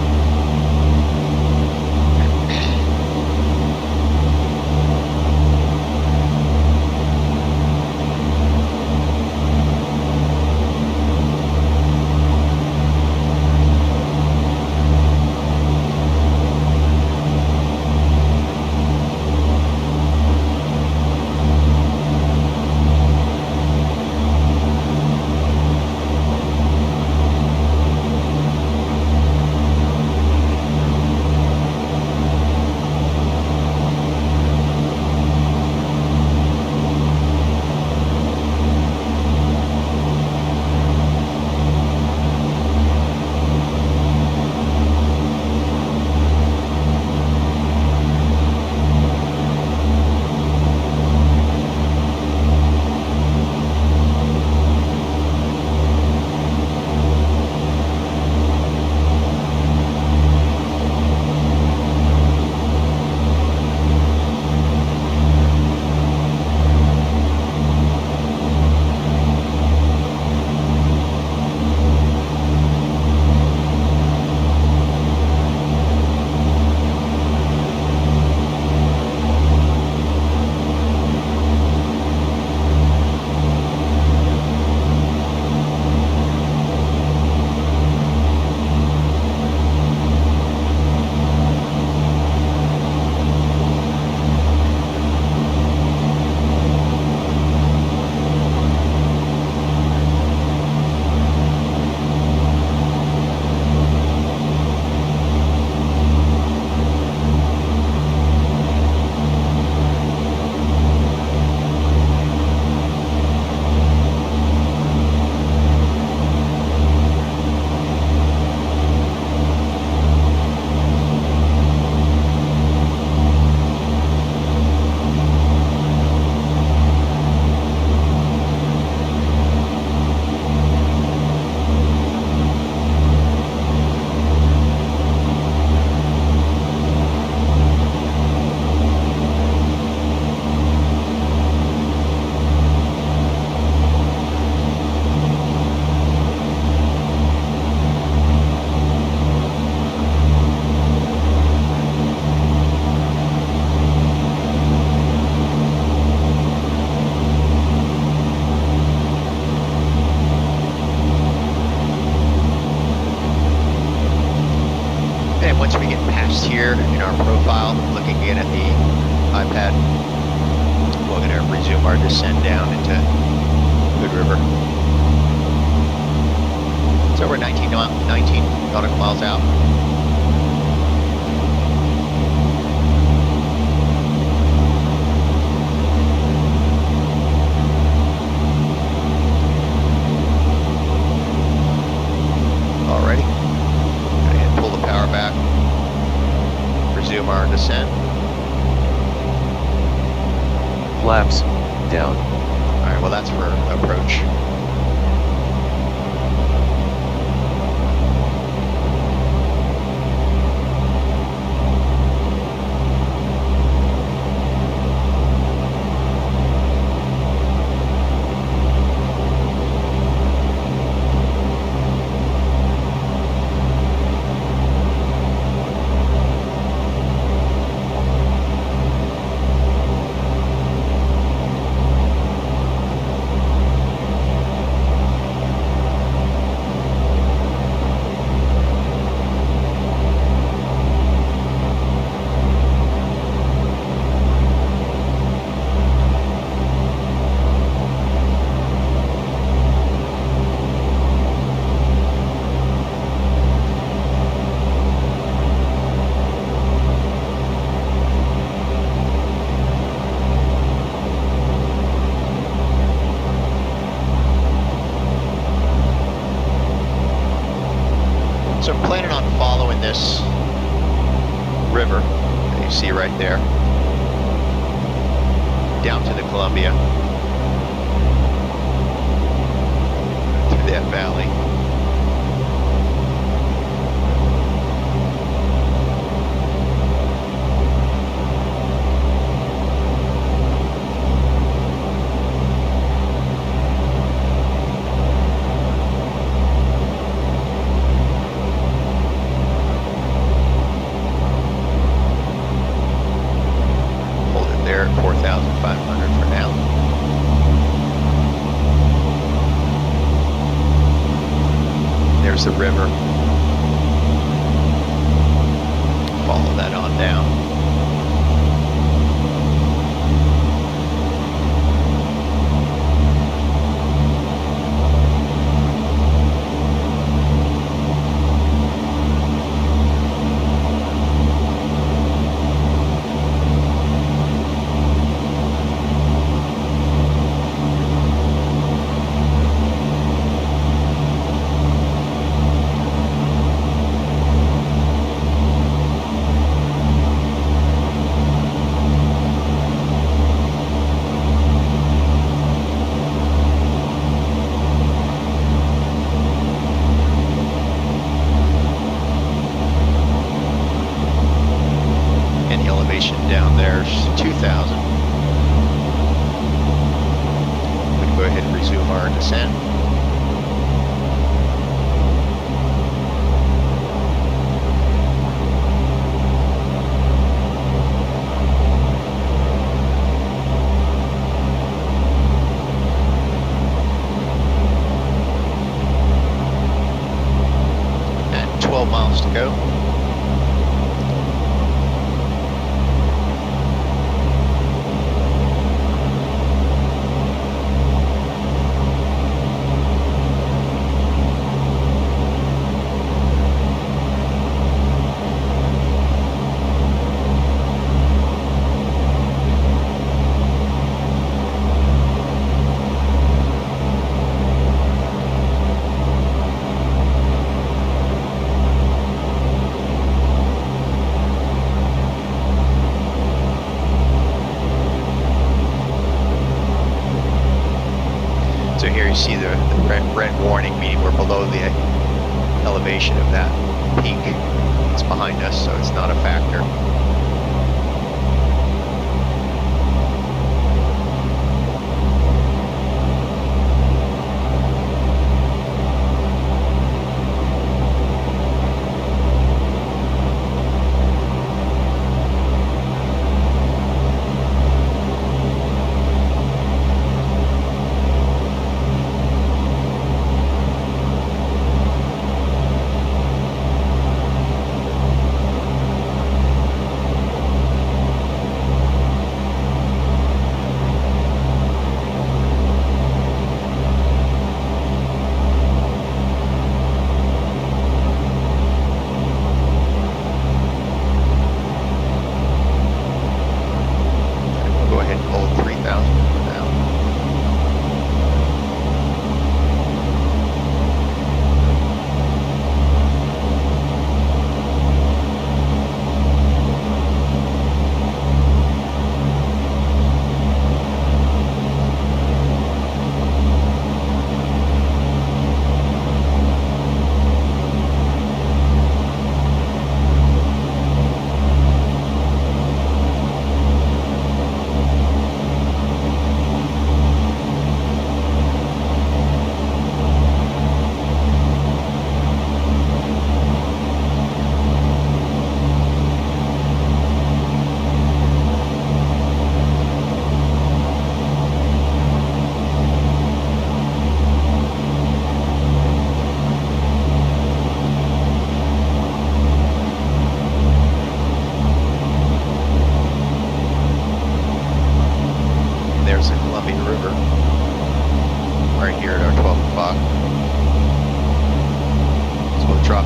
Here in our profile, looking again at the iPad, we're going to resume our descent down into Hood River. So we're 19 nautical miles out. Alrighty, go ahead and pull the power back. Resume our descent. Flaps, down. Alright, well that's for approach. Planning on following this river that you see right there down to the Columbia through that valley. There at 4,500 for now. There's the river. Follow that on down. Down there's 2,000. We can go ahead and resume our descent. And 12 miles to go. So here you see the red warning, meaning we're below the elevation of that peak. It's behind us, so it's not a factor.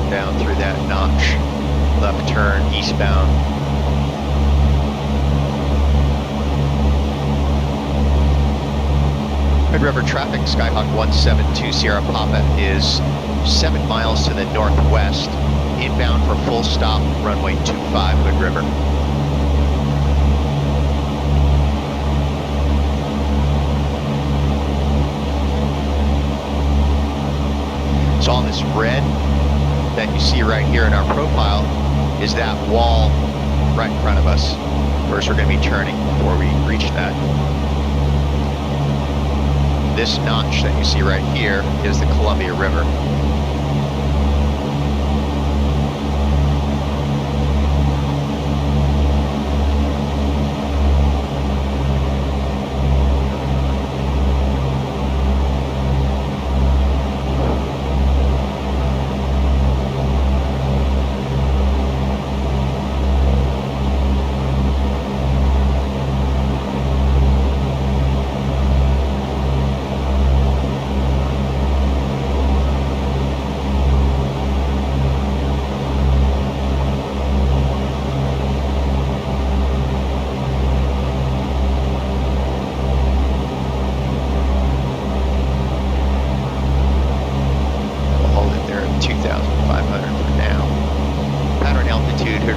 down through that notch, left turn eastbound. Red River traffic, Skyhawk 172 Sierra Papa is 7 miles to the northwest. inbound for full stop, runway 25, Hood River. So on this red that you see right here in our profile is that wall right in front of us. First, we're going to be turning before we reach that. This notch that you see right here is the Columbia River.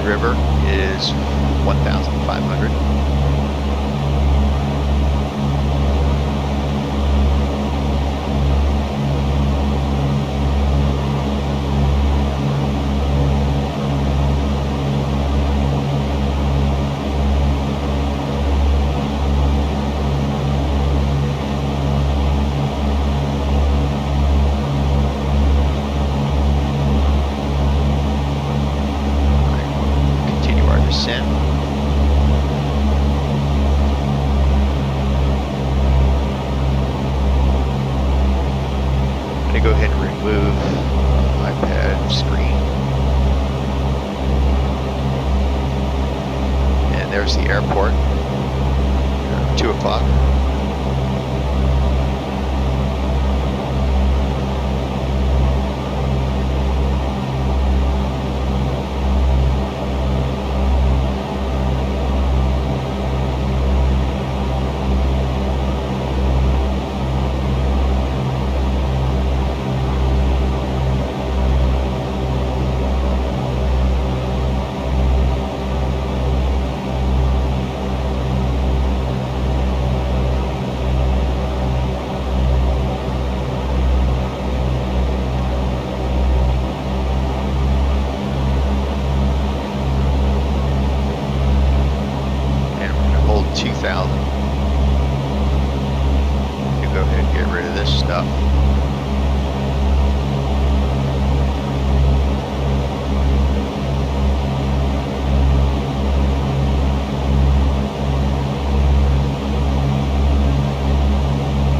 River is 1,500. Go ahead and remove iPad screen. And there's the airport, 2 o'clock.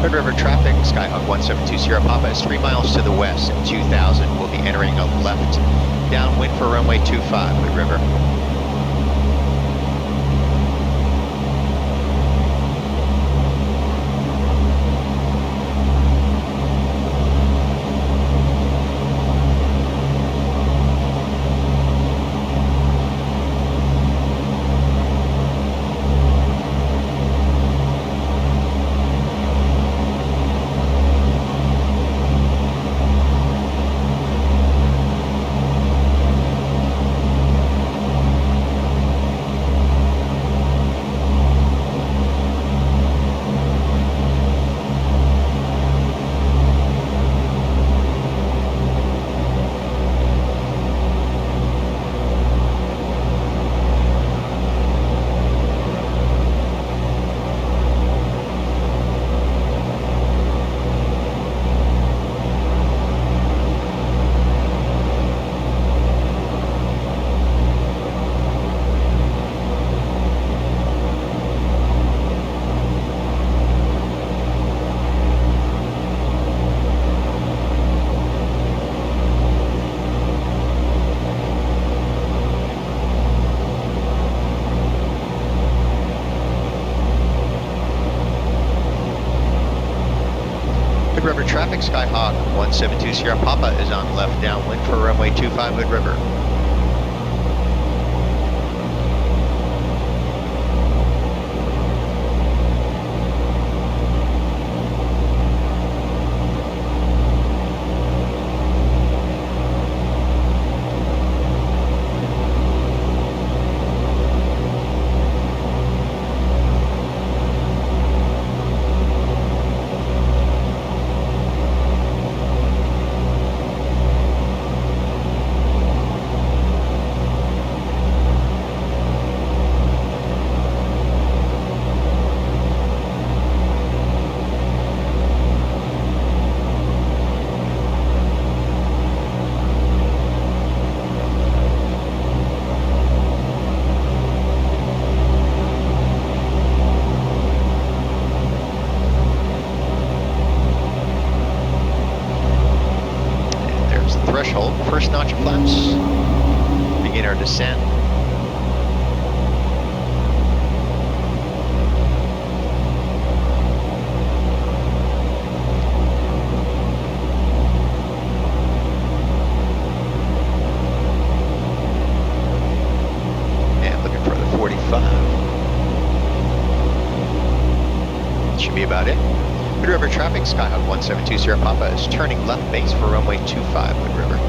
Hood River traffic, Skyhawk 172 Sierra Papa is 3 miles to the west at 2000. We'll be entering a left downwind for runway 25, Hood River. Hood River traffic, Skyhawk 172 Sierra Papa is on left downwind for runway 25, Hood River. first notch of flaps. Begin our descent. And looking for the 45. Should be about it. Hood River traffic, Skyhawk 1720 Sierra Papa is turning left base for runway 25, Hood River.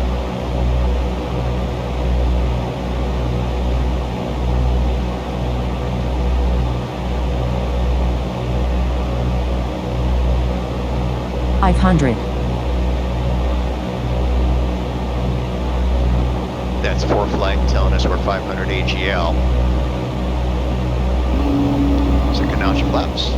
$500. That's ForeFlight telling us we're 500 AGL. Second notch of flaps.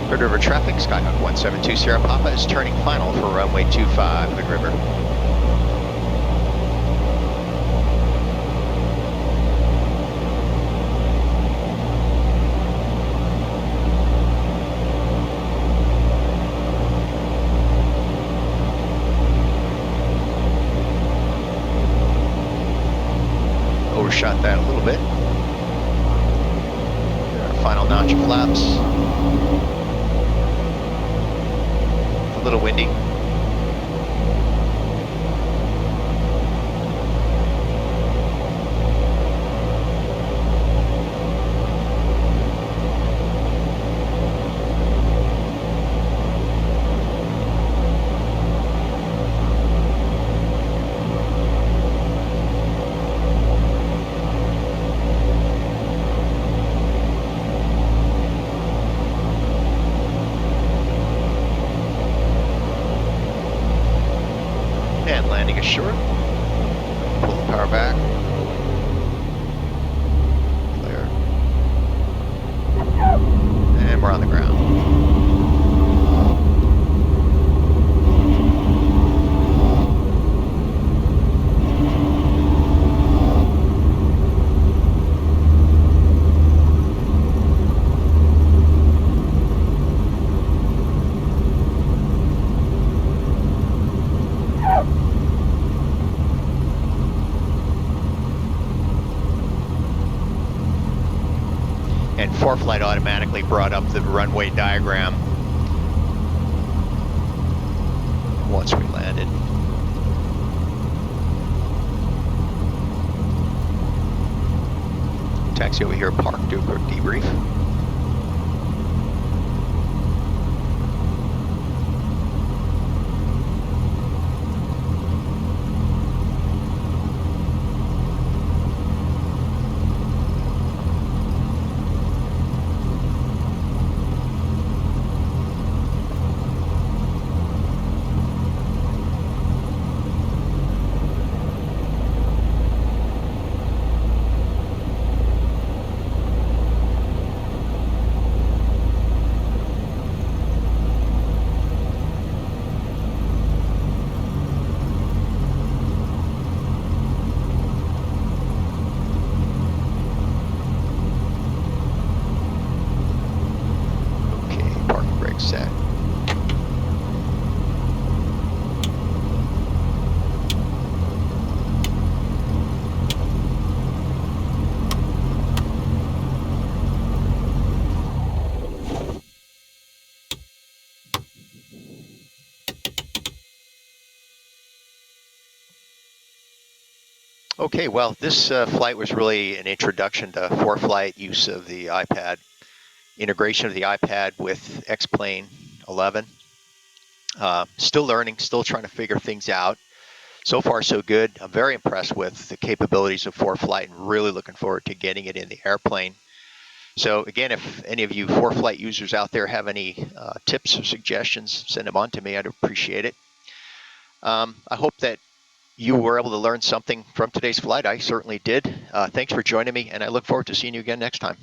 Hood River traffic, Skyhawk 172 Sierra Papa is turning final for runway 25, Hood River. Overshot that a little bit. Our final notch of flaps. A little windy. And landing is short. Pull the power back. Clear. And we're on the ground. And ForeFlight automatically brought up the runway diagram once we landed. Taxi over here, park, do a quick debrief. Set. Okay, well, this flight was really an introduction to ForeFlight, use of the iPad, integration of the iPad with X-Plane 11. Still learning, still trying to figure things out. So far, so good. I'm very impressed with the capabilities of ForeFlight and really looking forward to getting it in the airplane. So again, if any of you ForeFlight users out there have any tips or suggestions, send them on to me. I'd appreciate it. I hope that you were able to learn something from today's flight. I certainly did. Thanks for joining me, and I look forward to seeing you again next time.